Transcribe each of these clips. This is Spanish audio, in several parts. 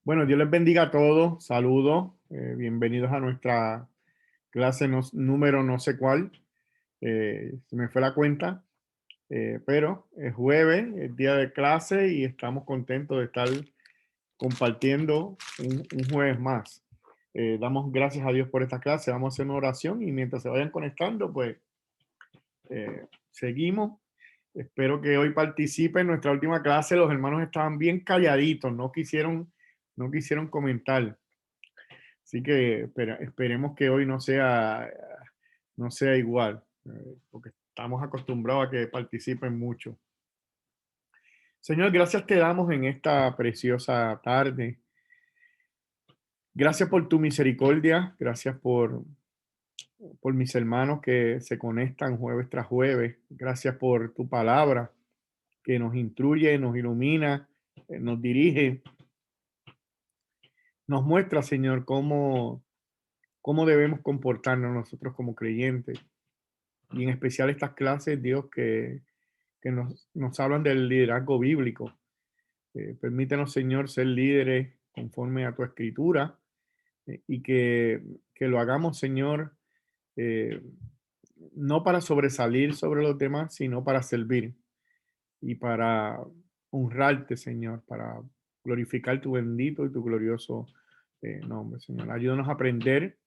Bueno, Dios les bendiga a todos. Saludos. Bienvenidos a nuestra clase número no sé cuál. Se me fue la cuenta, pero es jueves, es día de clase y estamos contentos de estar compartiendo un jueves más. Damos gracias a Dios por esta clase. Vamos a hacer una oración y mientras se vayan conectando, pues seguimos. Espero que hoy participen en nuestra última clase. Los hermanos estaban bien calladitos, no quisieron comentar. Así que esperemos que hoy no sea igual, porque estamos acostumbrados a que participen mucho. Señor, gracias te damos en esta preciosa tarde. Gracias por tu misericordia, gracias por mis hermanos que se conectan jueves tras jueves. Gracias por tu palabra que nos instruye, nos ilumina, nos dirige, nos muestra, Señor, cómo debemos comportarnos nosotros como creyentes. Y en especial estas clases, Dios, que nos hablan del liderazgo bíblico. Permítenos, Señor, ser líderes conforme a tu escritura y que lo hagamos, Señor, eh, no para sobresalir sobre los demás, sino para servir y para honrarte, Señor, para glorificar tu bendito y tu glorioso nombre, Señor. Ayúdanos a aprender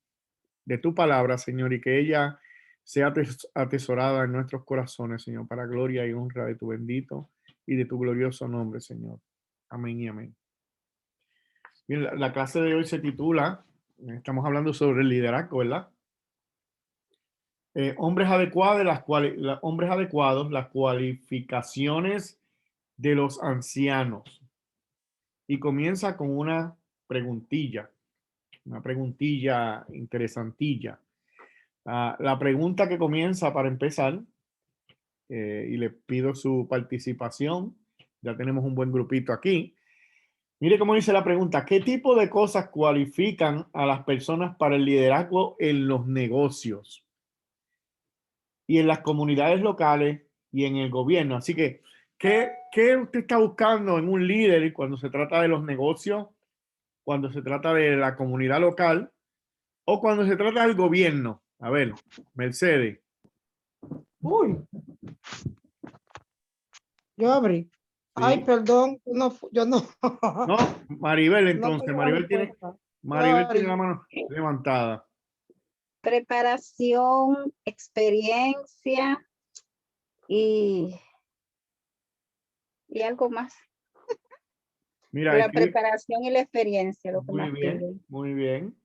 de tu palabra, Señor, y que ella sea atesorada en nuestros corazones, Señor, para gloria y honra de tu bendito y de tu glorioso nombre, Señor. Amén y amén. Bien, la clase de hoy se titula, estamos hablando sobre el liderazgo, ¿verdad? Hombres adecuados, las cualificaciones de los ancianos. Y comienza con una preguntilla interesantilla. La pregunta que comienza para empezar, y le pido su participación, ya tenemos un buen grupito aquí. Mire cómo dice la pregunta: ¿qué tipo de cosas cualifican a las personas para el liderazgo en los negocios y en las comunidades locales y en el gobierno? Así que, ¿qué usted está buscando en un líder cuando se trata de los negocios, cuando se trata de la comunidad local o cuando se trata del gobierno? A ver, Mercedes. Uy, yo abrí. Ay, Sí. perdón, yo no. No, Maribel, No entonces, tengo la respuesta. Maribel tiene la Sorry. mano levantada. Preparación, experiencia y, y algo más. Mira, La escribe, preparación y la experiencia, lo que muy más bien, piden. muy bien.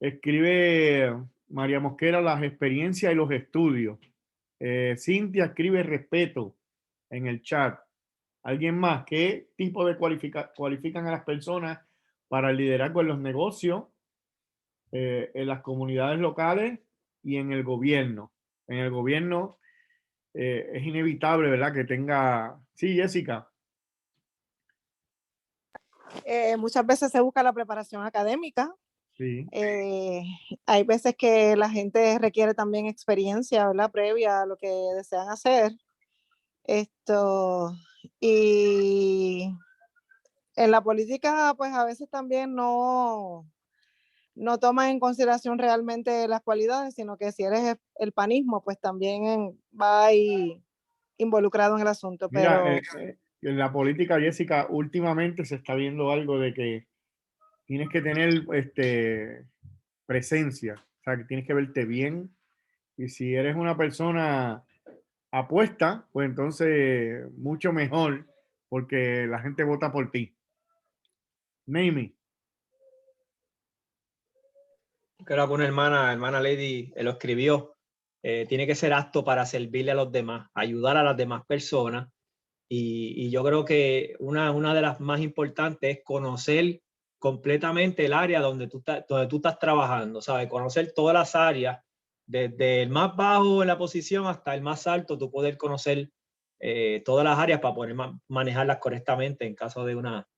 Escribe María Mosquera las experiencias y los estudios. Cintia escribe respeto en el chat. ¿Alguien más? ¿Qué tipo de cualifican a las personas para el liderazgo en los negocios, en las comunidades locales y en el gobierno? En el gobierno es inevitable, ¿verdad? Que tenga... Sí, Jessica. Muchas veces se busca la preparación académica. Sí. Hay veces que la gente requiere también experiencia, ¿verdad? Previa a lo que desean hacer. Y en la política, pues a veces también no toman en consideración realmente las cualidades, sino que si eres el panismo, pues también va ahí involucrado en el asunto. Mira, Pero en la política, Jessica, últimamente se está viendo algo de que tienes que tener presencia, o sea, que tienes que verte bien. Y si eres una persona apuesta, pues entonces mucho mejor, porque la gente vota por ti. Name. Creo que una hermana Lady, lo escribió. Tiene que ser apto para servirle a los demás, ayudar a las demás personas. Y yo creo que una de las más importantes es conocer completamente el área donde tú estás trabajando, ¿sabes? Conocer todas las áreas, desde el más bajo en la posición hasta el más alto, tú poder conocer todas las áreas para poder manejarlas correctamente en caso de una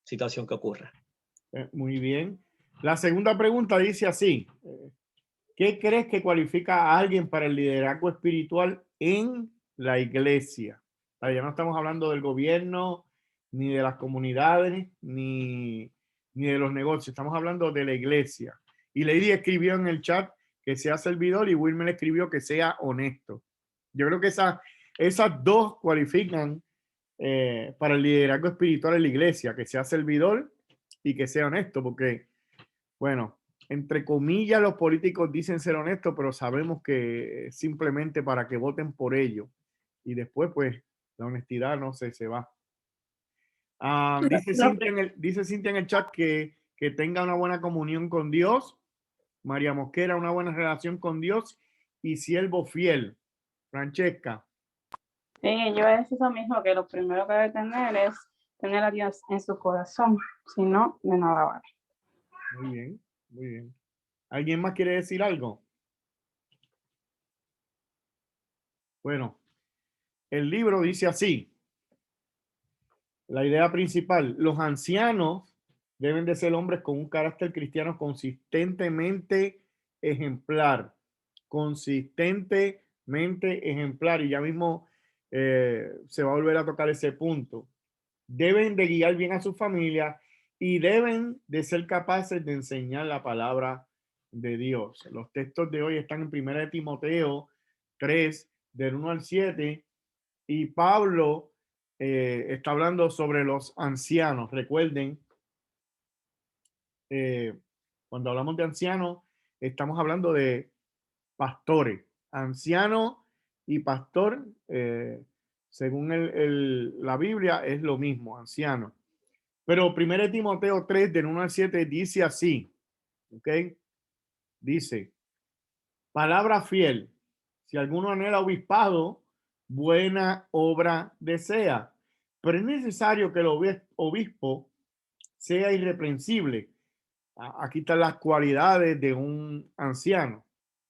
situación que ocurra. Muy bien. La segunda pregunta dice así: ¿qué crees que cualifica a alguien para el liderazgo espiritual en la iglesia? O sea, ya no estamos hablando del gobierno, ni de las comunidades, ni ni de los negocios. Estamos hablando de la iglesia. Y Lady escribió en el chat que sea servidor y Wilmer escribió que sea honesto. Yo creo que esas dos cualifican para el liderazgo espiritual en la iglesia, que sea servidor y que sea honesto, porque, bueno, entre comillas, los políticos dicen ser honestos, pero sabemos que simplemente para que voten por ellos. Y después, pues, la honestidad no sé, se va. Dice Cintia en el chat que tenga una buena comunión con Dios. María Mosquera, una buena relación con Dios y siervo fiel. Francesca. Sí, yo iba a decir eso mismo, que lo primero que debe tener es tener a Dios en su corazón, si no, de nada vale. Muy bien, muy bien. ¿Alguien más quiere decir algo? Bueno, el libro dice así. La idea principal, los ancianos deben de ser hombres con un carácter cristiano consistentemente ejemplar. Consistentemente ejemplar. Y ya mismo se va a volver a tocar ese punto. Deben de guiar bien a su familia y deben de ser capaces de enseñar la palabra de Dios. Los textos de hoy están en 1 de Timoteo 3, del 1 al 7, y Pablo está hablando sobre los ancianos. Recuerden, cuando hablamos de ancianos, estamos hablando de pastores. Anciano y pastor, según la Biblia, es lo mismo, anciano. Pero 1 Timoteo 3, del 1 al 7, dice así, ¿ok? Dice, palabra fiel, si alguno anhela obispado, buena obra desea, pero es necesario que el obispo sea irreprensible. Aquí están las cualidades de un anciano.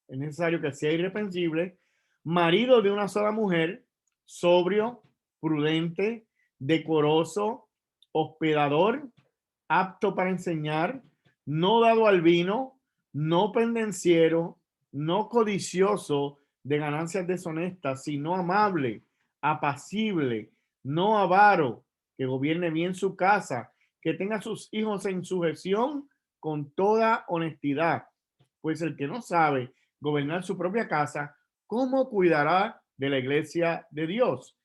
Es necesario que sea irreprensible, marido de una sola mujer, sobrio, prudente, decoroso, hospedador, apto para enseñar, no dado al vino, no pendenciero, no codicioso de ganancias deshonestas, sino amable, apacible, no avaro, que gobierne bien su casa, que tenga a sus hijos en sujeción con toda honestidad. Pues el que no sabe gobernar su propia casa, ¿cómo cuidará de la iglesia de Dios?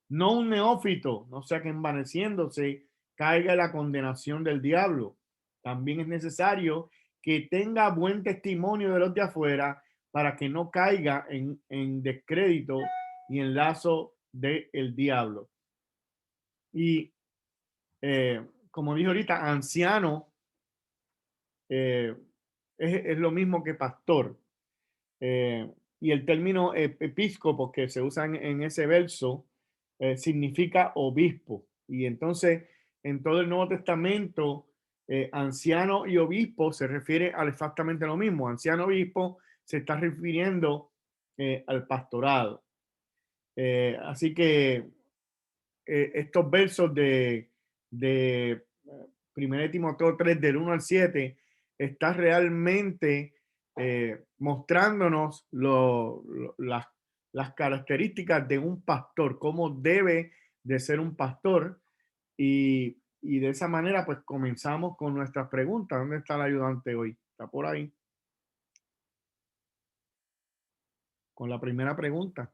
No un neófito, no sea que envaneciéndose caiga en la condenación del diablo. También es necesario que tenga buen testimonio de los de afuera para que no caiga en descrédito y en lazo del diablo. Y como dije ahorita, anciano es lo mismo que pastor. Y el término episcopo que se usa en ese verso significa obispo. Y entonces, en todo el Nuevo Testamento, anciano y obispo se refiere a exactamente lo mismo. Anciano obispo se está refiriendo al pastorado. Así que estos versos de 1 Timoteo 3, del 1 al 7, está realmente mostrándonos las características de un pastor, cómo debe de ser un pastor. Y de esa manera, pues comenzamos con nuestras preguntas. ¿Dónde está el ayudante hoy? ¿Está por ahí? Con la primera pregunta.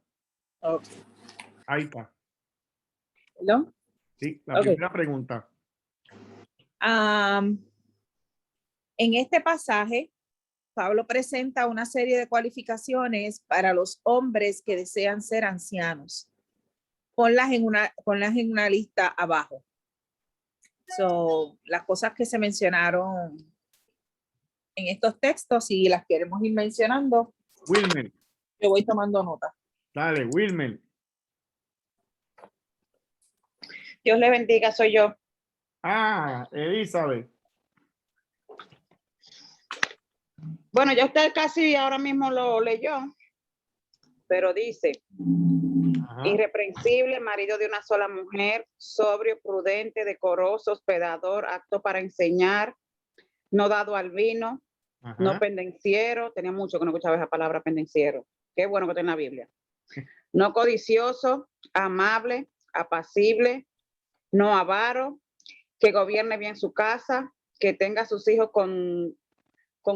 Okay. Ahí está. ¿Perdón? Sí, la primera pregunta. En este pasaje, Pablo presenta una serie de cualificaciones para los hombres que desean ser ancianos. Ponlas en una lista abajo. Las cosas que se mencionaron en estos textos, si las queremos ir mencionando, Wilmer. yo voy tomando nota. Dale, Wilmer. Dios le bendiga, soy yo. Elizabeth. Bueno, ya usted casi ahora mismo lo leyó, pero dice, irreprensible, marido de una sola mujer, sobrio, prudente, decoroso, hospedador, apto para enseñar, no dado al vino, no pendenciero, tenía mucho que no escuchaba esa palabra pendenciero, qué bueno que está en la Biblia, no codicioso, amable, apacible, no avaro, que gobierne bien su casa, que tenga a sus hijos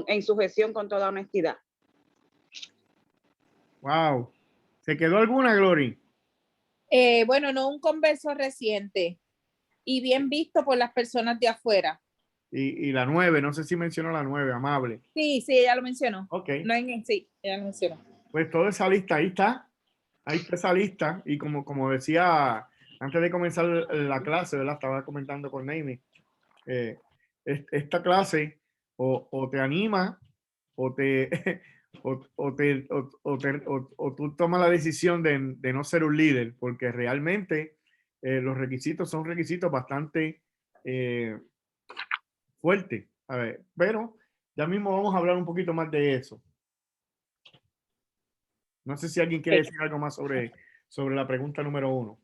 en sujeción con toda honestidad. Wow. ¿Se quedó alguna, Glory? Bueno, no, un converso reciente y bien visto por las personas de afuera. Y la 9, no sé si mencionó la 9, amable. Sí, ella lo mencionó. Ok. No sí, ella lo mencionó. Pues toda esa lista, ahí está esa lista. Y como decía antes de comenzar la clase, ¿verdad? Estaba comentando con Naomi. Esta clase o te anima o te o tú tomas la decisión de no ser un líder, porque realmente los requisitos son requisitos bastante fuertes. A ver, pero ya mismo vamos a hablar un poquito más de eso. No sé si alguien quiere decir algo más sobre la pregunta número 1.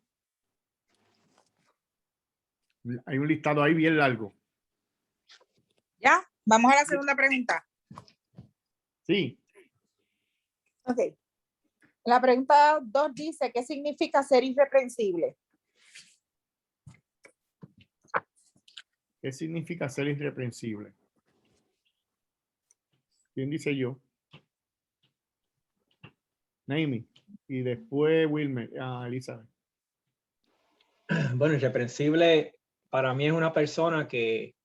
Hay un listado ahí bien largo. ¿Ya? Vamos a la segunda pregunta. Sí. Ok. La pregunta 2 dice, ¿qué significa ser irreprensible? ¿Qué significa ser irreprensible? ¿Quién dice yo? Naomi. Y después Wilmer. Elizabeth. Bueno, irreprensible para mí es una persona que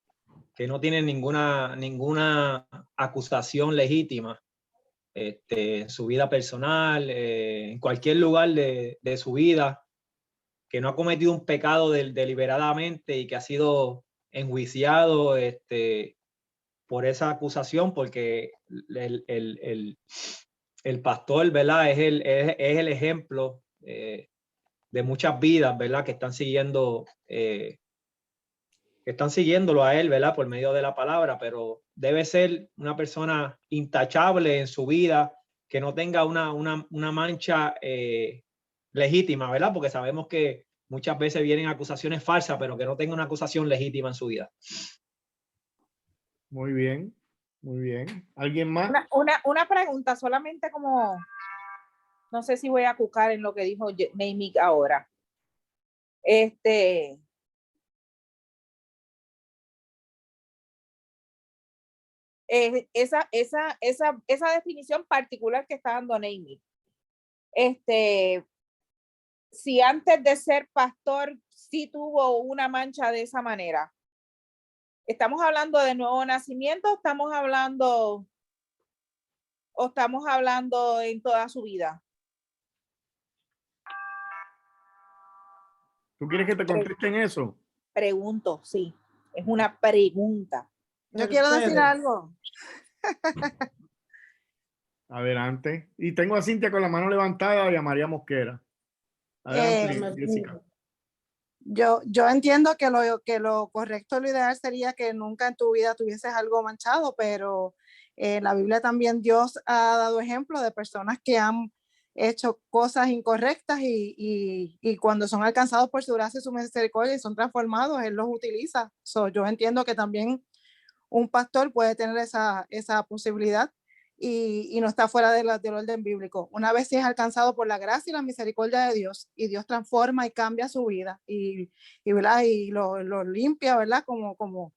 no tiene ninguna acusación legítima en su vida personal, en cualquier lugar de su vida, que no ha cometido un pecado deliberadamente y que ha sido enjuiciado por esa acusación, porque el pastor, ¿verdad? Es el ejemplo de muchas vidas, ¿verdad? Que están siguiéndolo a él, ¿verdad? Por medio de la palabra, pero debe ser una persona intachable en su vida, que no tenga una mancha legítima, ¿verdad? Porque sabemos que muchas veces vienen acusaciones falsas, pero que no tenga una acusación legítima en su vida. Muy bien, muy bien. ¿Alguien más? Una pregunta, solamente como, no sé si voy a cucar en lo que dijo Naomi ahora. Esa definición particular que está dando Naomi. Si antes de ser pastor sí tuvo una mancha de esa manera. ¿Estamos hablando de nuevo nacimiento? ¿Estamos hablando en toda su vida? ¿Tú quieres que te contesten eso? Pregunto, sí. Es una pregunta. Yo quiero decir algo. Adelante. Y tengo a Cintia con la mano levantada y a María Mosquera. Adelante, Jessica. Yo entiendo que lo correcto, lo ideal sería que nunca en tu vida tuvieses algo manchado, pero en la Biblia también Dios ha dado ejemplos de personas que han hecho cosas incorrectas y cuando son alcanzados por su gracia y su misericordia y son transformados, Él los utiliza. Yo entiendo que también un pastor puede tener esa posibilidad y no está fuera del orden bíblico. Una vez si es alcanzado por la gracia y la misericordia de Dios y Dios transforma y cambia su vida y lo limpia, ¿verdad? Como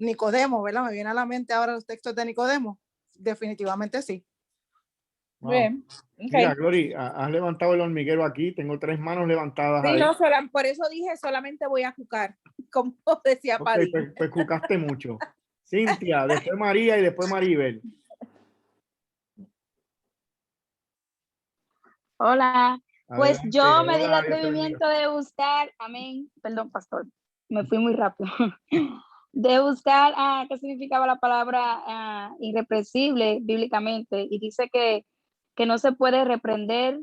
Nicodemo, ¿verdad? Me viene a la mente ahora los textos de Nicodemo. Definitivamente sí. Wow. Bien. Okay. Mira, Glory, has levantado el hormiguero aquí. Tengo 3 manos levantadas ahí. No, por eso dije solamente voy a jugar, como decía Paddy. Pues jugaste mucho. Cintia, después María y después Maribel. Hola. Pues Adelante. yo me di el Hola, atrevimiento de buscar, amén, perdón, pastor, me fui muy rápido, de buscar qué significaba la palabra irreprensible bíblicamente, y dice que no se puede reprender,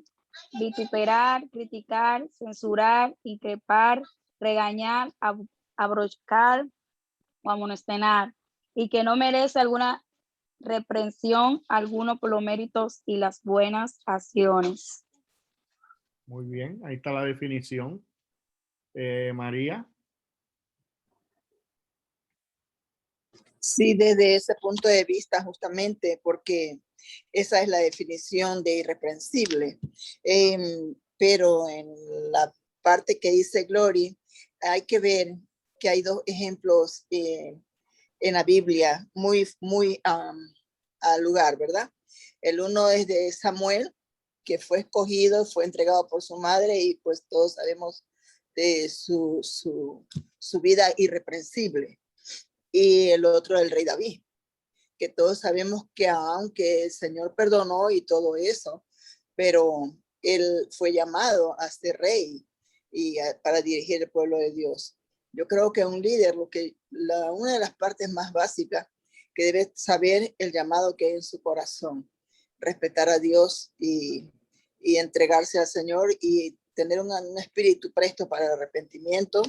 vituperar, criticar, censurar, increpar, regañar, abrochar o amonestar, y que no merece alguna reprensión alguno por los méritos y las buenas acciones. Muy bien, ahí está la definición. María. Sí, desde ese punto de vista, justamente, porque esa es la definición de irreprensible. Pero en la parte que dice Glory, hay que ver que hay 2 ejemplos en la Biblia, muy al lugar, ¿verdad? El uno es de Samuel, que fue escogido, fue entregado por su madre y pues todos sabemos de su vida irreprensible. Y el otro, el rey David, que todos sabemos que aunque el Señor perdonó y todo eso, pero él fue llamado a ser rey y para dirigir el pueblo de Dios. Yo creo que un líder, una de las partes más básicas que debe saber el llamado que hay en su corazón, respetar a Dios y entregarse al Señor y tener un espíritu presto para el arrepentimiento,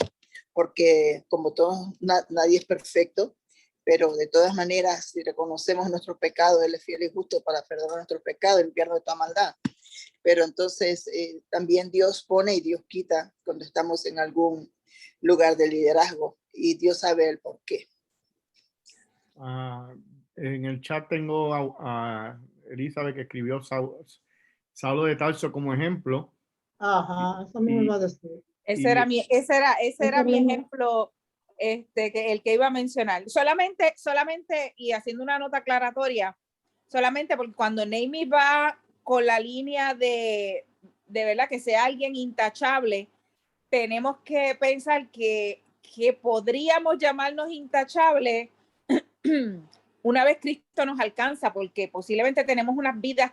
porque como todos, nadie es perfecto, pero de todas maneras, si reconocemos nuestros pecados, Él es fiel y justo para perdonar nuestros pecados y limpiarnos de toda maldad. Pero entonces también Dios pone y Dios quita cuando estamos en algún lugar de liderazgo y Dios sabe el por qué. En el chat tengo a Elizabeth que escribió Saulo de Tarso como ejemplo. Ajá, eso me iba a decir. Ese era mi ejemplo, que el que iba a mencionar. Solamente, y haciendo una nota aclaratoria, solamente porque cuando Naomi va con la línea de verdad que sea alguien intachable, tenemos que pensar que podríamos llamarnos intachables una vez Cristo nos alcanza, porque posiblemente tenemos unas vidas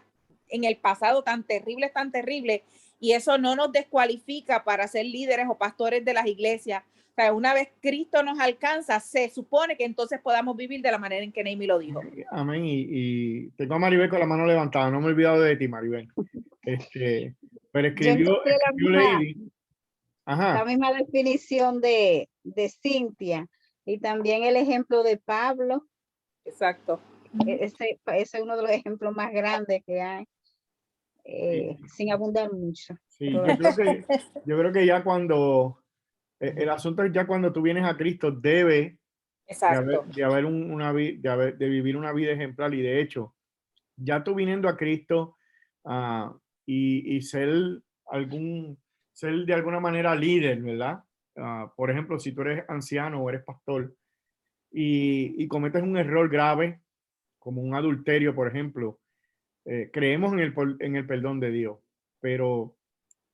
en el pasado tan terribles, y eso no nos descualifica para ser líderes o pastores de las iglesias. O sea, una vez Cristo nos alcanza, se supone que entonces podamos vivir de la manera en que Naomi lo dijo. Amén. Y tengo a Maribel con la mano levantada, no me he olvidado de ti, Maribel. Pero escribió Lady. Ajá. La misma definición de Cintia y también el ejemplo de Pablo. Exacto. Ese es uno de los ejemplos más grandes que hay, sin abundar mucho. Sí, yo creo que ya cuando el asunto es ya cuando tú vienes a Cristo debe de vivir una vida ejemplar, y de hecho ya tú viniendo a Cristo y ser de alguna manera líder, ¿verdad? Por ejemplo, si tú eres anciano o eres pastor y cometes un error grave como un adulterio, por ejemplo, creemos en el perdón de Dios, pero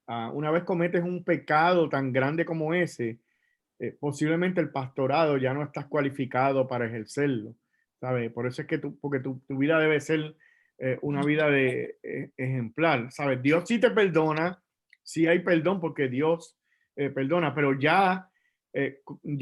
una vez cometes un pecado tan grande como ese, posiblemente el pastorado ya no estás cualificado para ejercerlo, ¿sabes? Por eso es que porque tu vida debe ser una vida de ejemplar, ¿sabes? Dios sí te perdona, sí hay perdón porque Dios perdona, pero ya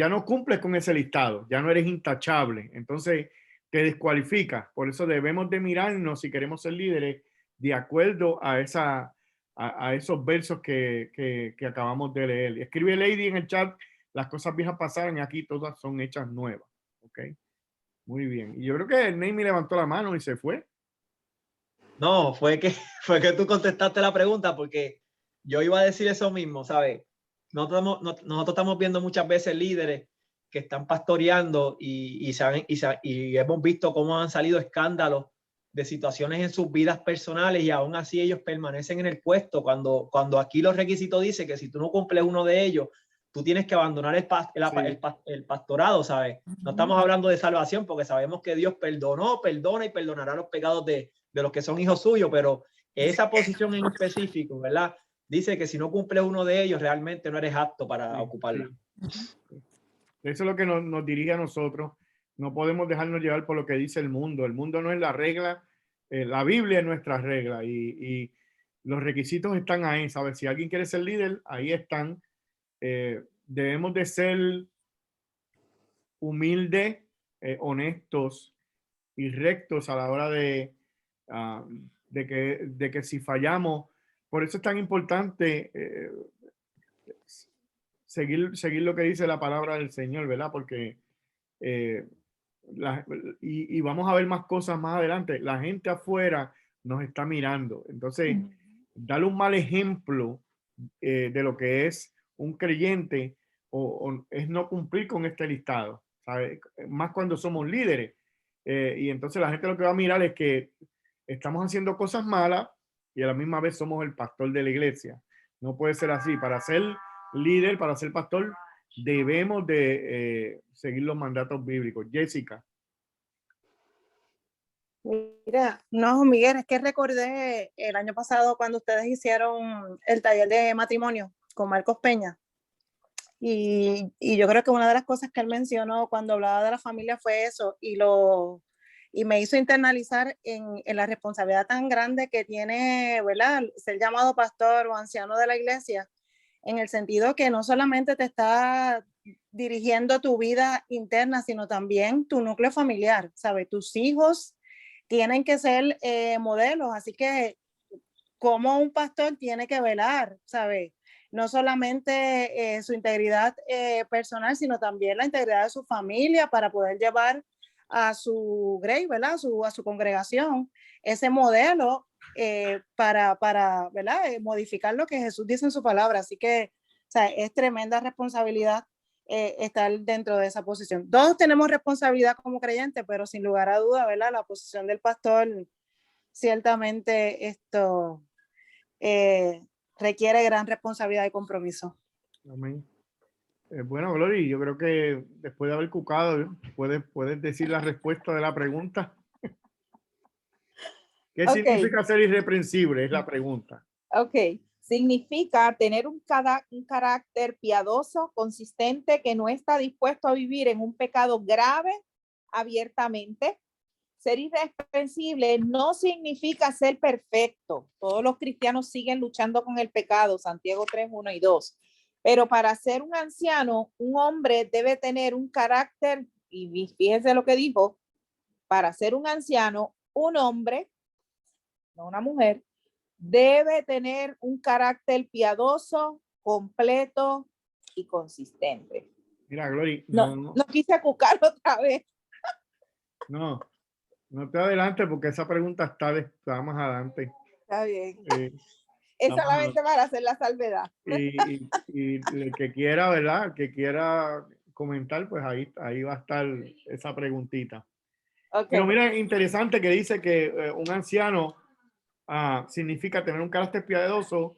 no cumples con ese listado, ya no eres intachable, entonces te descualifica. Por eso debemos de mirarnos si queremos ser líderes de acuerdo a esos versos que acabamos de leer. Escribe Lady en el chat: las cosas viejas pasaron y aquí todas son hechas nuevas. ¿Ok? Muy bien. Y yo creo que Naomi levantó la mano y se fue. No, fue que tú contestaste la pregunta, porque yo iba a decir eso mismo, ¿sabes? Nosotros estamos viendo muchas veces líderes que están pastoreando y hemos visto cómo han salido escándalos de situaciones en sus vidas personales y aún así ellos permanecen en el puesto cuando aquí los requisitos dicen que si tú no cumples uno de ellos, tú tienes que abandonar el pastorado, ¿sabes? No estamos hablando de salvación porque sabemos que Dios perdona y perdonará los pecados de los que son hijos suyos, pero esa posición en específico, ¿verdad? Dice que si no cumples uno de ellos, realmente no eres apto para ocuparla. Eso es lo que nos dirige a nosotros. No podemos dejarnos llevar por lo que dice el mundo. El mundo no es la regla. La Biblia es nuestra regla y los requisitos están ahí, ¿sabes? Si alguien quiere ser líder, ahí están. Debemos de ser humildes, honestos y rectos a la hora de que si fallamos, por eso es tan importante seguir lo que dice la palabra del Señor, ¿verdad? Porque y vamos a ver más cosas más adelante. La gente afuera nos está mirando. Entonces, darle un mal ejemplo de lo que es un creyente o es no cumplir con este listado, ¿sabes? Más cuando somos líderes. Y entonces la gente lo que va a mirar es que estamos haciendo cosas malas y a la misma vez somos el pastor de la iglesia. No puede ser así. Para ser líder, para ser pastor, debemos de seguir los mandatos bíblicos. Jessica. Mira, no, Miguel, es que recordé el año pasado cuando ustedes hicieron el taller de matrimonio con Marcos Peña. Y yo creo que una de las cosas que él mencionó cuando hablaba de la familia fue eso, y me hizo internalizar en la responsabilidad tan grande que tiene, ¿verdad?, ser llamado pastor o anciano de la iglesia, en el sentido que no solamente te está dirigiendo tu vida interna, sino también tu núcleo familiar, ¿sabes? Tus hijos tienen que ser modelos, así que como un pastor tiene que velar, ¿sabes? No solamente su integridad personal, sino también la integridad de su familia para poder llevar a su grey, ¿verdad? A su congregación, ese modelo para ¿verdad? Modificar lo que Jesús dice en su palabra. Así que, o sea, es tremenda responsabilidad estar dentro de esa posición. Todos tenemos responsabilidad como creyentes, pero sin lugar a duda, ¿verdad? La posición del pastor ciertamente esto requiere gran responsabilidad y compromiso. Amén. Bueno, Glory, yo creo que después de haber cucado, puedes decir la respuesta de la pregunta. ¿Qué significa ser irreprensible? Es la pregunta. Ok, significa tener un carácter piadoso, consistente, que no está dispuesto a vivir en un pecado grave abiertamente. Ser irreprensible no significa ser perfecto. Todos los cristianos siguen luchando con el pecado, Santiago 3, 1 y 2. Pero para ser un anciano, un hombre debe tener un carácter, y fíjense lo que dijo, para ser un anciano, un hombre, no una mujer, debe tener un carácter piadoso, completo y consistente. Mira, Glory, no quise cucar otra vez. No te adelantes porque esa pregunta está más adelante. Está bien. Es solamente para hacer la salvedad. Y el que quiera, ¿verdad? El que quiera comentar, pues ahí va a estar esa preguntita. Okay. Pero mira, interesante que dice que un anciano significa tener un carácter piadoso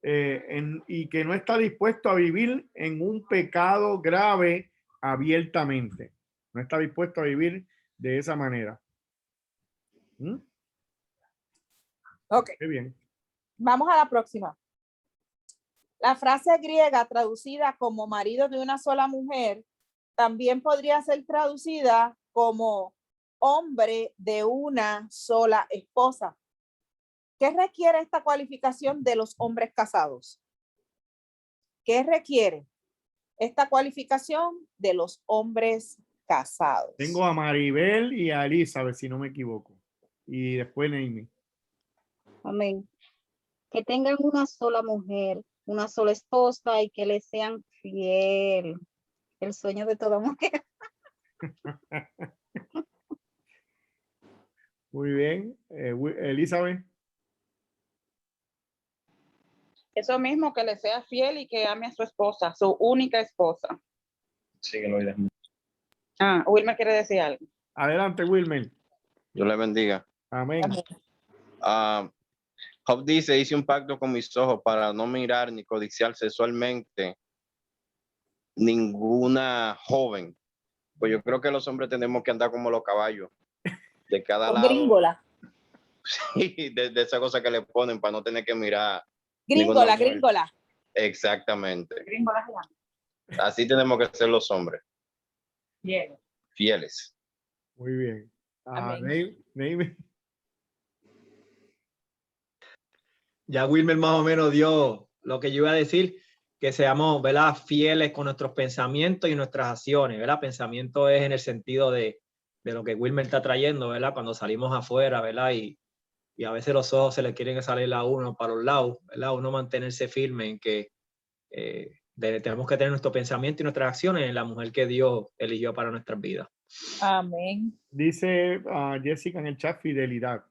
y que no está dispuesto a vivir en un pecado grave abiertamente. No está dispuesto a vivir de esa manera. Ok. Qué bien. Vamos a la próxima. La frase griega traducida como marido de una sola mujer también podría ser traducida como hombre de una sola esposa. ¿Qué requiere esta cualificación de los hombres casados? ¿Qué requiere esta cualificación de los hombres casados? Tengo a Maribel y a Elizabeth, si no me equivoco. Y después Naomi. Amén. Que tengan una sola mujer, una sola esposa y que le sean fiel. El sueño de toda mujer. Muy bien. Elizabeth. Eso mismo, que le sea fiel y que ame a su esposa, su única esposa. Sí, que lo oiré. Wilmer quiere decir algo. Adelante, Wilmer. Dios le bendiga. Amén. Job dice, hice un pacto con mis ojos para no mirar ni codiciar sexualmente ninguna joven. Pues yo creo que los hombres tenemos que andar como los caballos, de cada lado. Gringola. Sí, de esa cosa que le ponen para no tener que mirar. Gringola. Exactamente. Gringola. Así tenemos que ser los hombres. Bien. Fieles. Muy bien. Naomi. Ya Wilmer más o menos dio lo que yo iba a decir, que seamos, ¿verdad?, fieles con nuestros pensamientos y nuestras acciones, ¿verdad? Pensamiento es en el sentido de lo que Wilmer está trayendo, ¿verdad? Cuando salimos afuera, ¿verdad? Y a veces los ojos se le quieren salir a uno para los lados, ¿verdad? Uno mantenerse firme en que tenemos que tener nuestro pensamiento y nuestras acciones en la mujer que Dios eligió para nuestras vidas. Amén. Dice Jessica en el chat, fidelidad.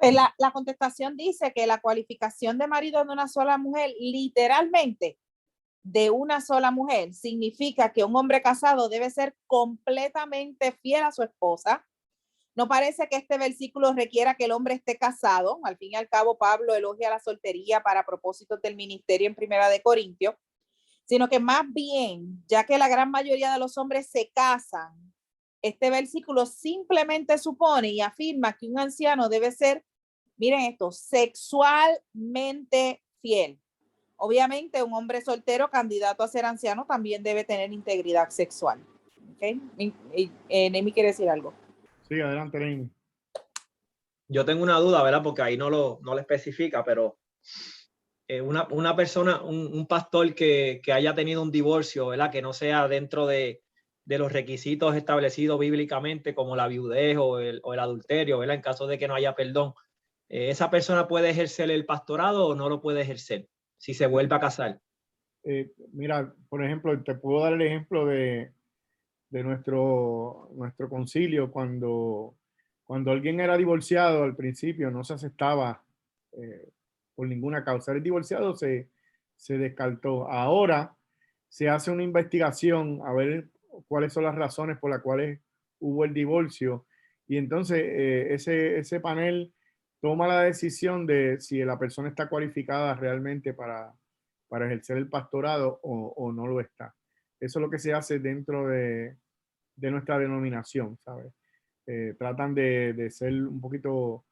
La contestación dice que la cualificación de marido de una sola mujer, literalmente de una sola mujer, significa que un hombre casado debe ser completamente fiel a su esposa, No parece que este versículo requiera que el hombre esté casado. Al fin y al cabo, Pablo elogia la soltería para propósitos del ministerio en Primera de Corintios, sino que más bien, ya que la gran mayoría de los hombres se casan, este versículo simplemente supone y afirma que un anciano debe ser, miren esto, sexualmente fiel. Obviamente, un hombre soltero candidato a ser anciano también debe tener integridad sexual. ¿Okay? Nemi quiere decir algo. Sí, adelante, Nemi. Yo tengo una duda, ¿verdad? Porque ahí no lo especifica, pero una persona, un pastor que haya tenido un divorcio, ¿verdad? Que no sea dentro de los requisitos establecidos bíblicamente, como la viudez o el adulterio, ¿verdad? En caso de que no haya perdón, ¿esa persona puede ejercer el pastorado o no lo puede ejercer si se vuelve a casar? Mira, por ejemplo, te puedo dar el ejemplo de nuestro concilio cuando alguien era divorciado al principio no se aceptaba por ninguna causa. El divorciado se descartó. Ahora se hace una investigación a ver cuáles son las razones por las cuales hubo el divorcio y entonces ese panel toma la decisión de si la persona está cualificada realmente para ejercer el pastorado o no lo está. Eso es lo que se hace dentro de nuestra denominación, ¿sabes? Tratan de ser un poquito,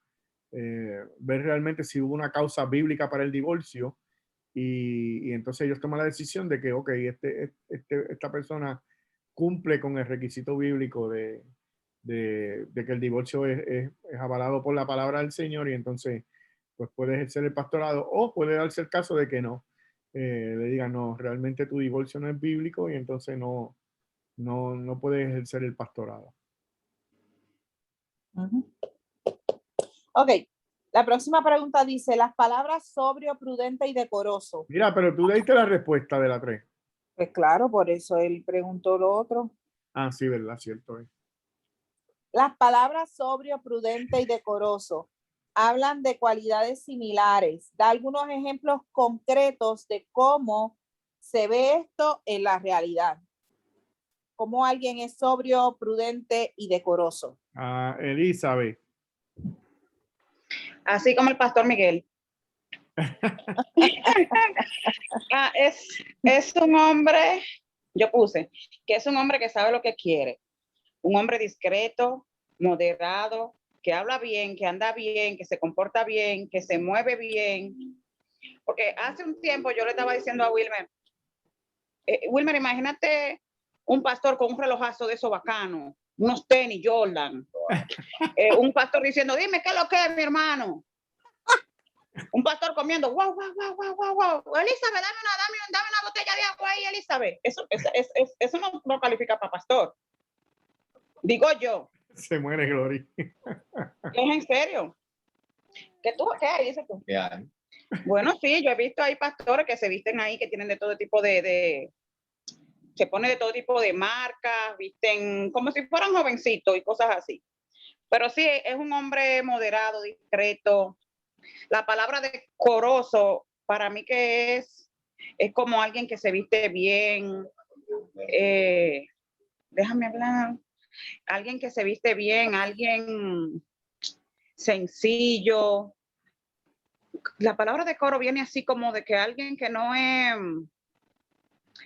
ver realmente si hubo una causa bíblica para el divorcio y entonces ellos toman la decisión de que, ok, esta persona cumple con el requisito bíblico de que el divorcio es avalado por la palabra del Señor y entonces pues puede ejercer el pastorado o puede darse el caso de que no, le digan, no, realmente tu divorcio no es bíblico y entonces no puede ejercer el pastorado. Ok, la próxima pregunta dice, las palabras sobrio, prudente y decoroso. Mira, pero tú diste la respuesta de la 3. Pues claro, por eso él preguntó lo otro. Ah, sí, verdad, cierto. Las palabras sobrio, prudente y decoroso hablan de cualidades similares. Da algunos ejemplos concretos de cómo se ve esto en la realidad. Cómo alguien es sobrio, prudente y decoroso. Elizabeth. Así como el pastor Miguel. Es un hombre, yo puse, que es un hombre que sabe lo que quiere. Un hombre discreto, moderado, que habla bien, que anda bien, que se comporta bien, que se mueve bien. Porque hace un tiempo yo le estaba diciendo a Wilmer, Wilmer, imagínate un pastor con un relojazo de esos bacanos, unos tenis Jordan, un pastor diciendo, dime qué es lo que es, mi hermano. Un pastor comiendo, wow, wow, wow, wow, wow, wow. Elizabeth, dame una botella de agua ahí, Elizabeth. Eso no califica para pastor. Digo yo. Se muere Glory. ¿Es en serio? ¿Qué dices tú? Yeah. Bueno, sí, yo he visto ahí pastores que se visten ahí, que tienen de todo tipo se pone de todo tipo de marcas, visten como si fueran jovencitos y cosas así. Pero sí, es un hombre moderado, discreto. La palabra decoroso, para mí que es como alguien que se viste bien, déjame hablar, alguien que se viste bien, alguien sencillo. La palabra decoro viene así como de que alguien que no es,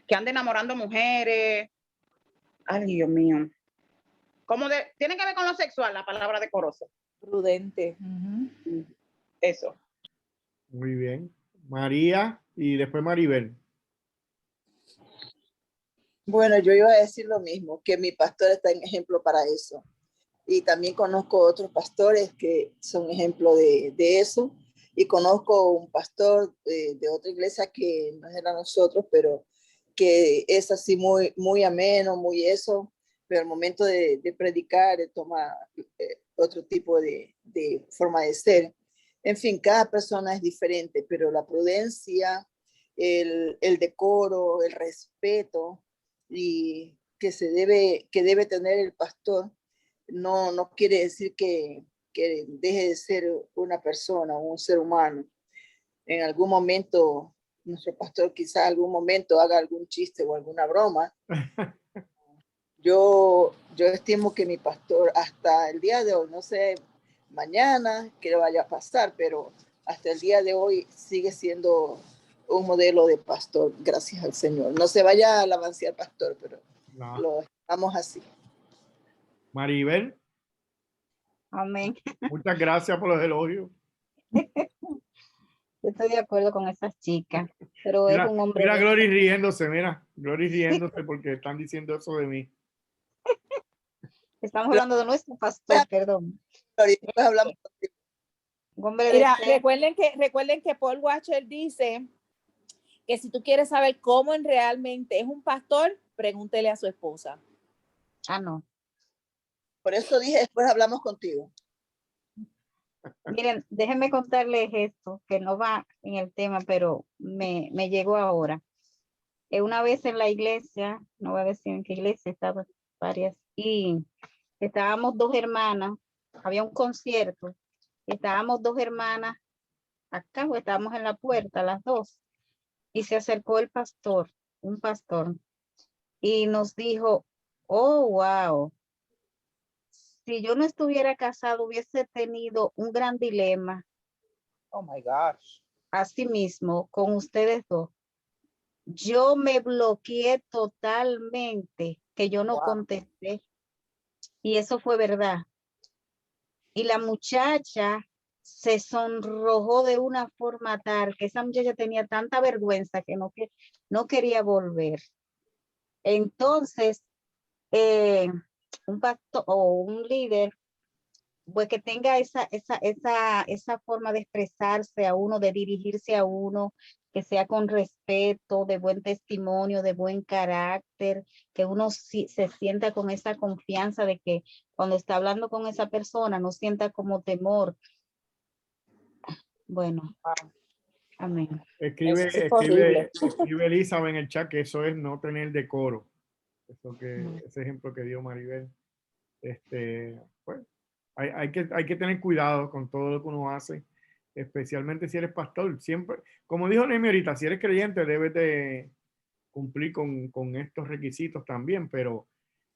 que anda enamorando mujeres. Ay, Dios mío. Tiene que ver con lo sexual, la palabra decoroso. Prudente. Eso. Muy bien. María y después Maribel. Bueno, yo iba a decir lo mismo, que mi pastor está en ejemplo para eso. Y también conozco otros pastores que son ejemplo de eso. Y conozco un pastor de otra iglesia que no era nosotros, pero que es así muy, muy ameno, muy eso. Pero al momento de predicar, toma otro tipo de forma de ser. En fin, cada persona es diferente, pero la prudencia, el decoro, el respeto y que debe tener el pastor, no quiere decir que deje de ser una persona, un ser humano. En algún momento, nuestro pastor quizá algún momento haga algún chiste o alguna broma. yo estimo que mi pastor hasta el día de hoy, no sé mañana qué vaya a pasar, pero hasta el día de hoy sigue siendo un modelo de pastor, gracias al Señor. No se vaya a alabanzar pastor, pero No. lo estamos así. Maribel, Amén. muchas gracias por los elogios. Yo estoy de acuerdo con esas chicas, pero es Mira, un hombre. mira Glory riéndose, mira. Glory riéndose porque están diciendo eso de mí. Estamos hablando de nuestro pastor, perdón. Después hablamos. Un hombre de Mira, fe. recuerden que Paul Washer dice que si tú quieres saber cómo realmente es un pastor, pregúntele a su esposa. Ah, no. Por eso dije, después hablamos contigo. Miren, déjenme contarles esto, que no va en el tema, pero me llegó ahora. Una vez en la iglesia, no voy a decir en qué iglesia, estaban varias, y estábamos dos hermanas, había un concierto, estábamos dos hermanas acá, o estábamos en la puerta, las dos, y se acercó el pastor, un pastor, y nos dijo, oh, wow, si yo no estuviera casado, hubiese tenido un gran dilema. Oh my gosh. Así mismo, con ustedes dos. Yo me bloqueé totalmente, que yo no contesté. Y eso fue verdad. Y la muchacha se sonrojó de una forma tal que esa muchacha tenía tanta vergüenza que no quería volver. Entonces, un pastor o un líder, pues que tenga esa forma de expresarse a uno, de dirigirse a uno, que sea con respeto, de buen testimonio, de buen carácter, que uno se sienta con esa confianza de que cuando está hablando con esa persona no sienta como temor. Bueno, amén. Escribe Elizabeth en el chat que eso es no tener decoro. Ese ejemplo que dio Maribel. Pues, hay que tener cuidado con todo lo que uno hace, especialmente si eres pastor. Siempre, como dijo Nemi ahorita, si eres creyente debes de cumplir con estos requisitos también, pero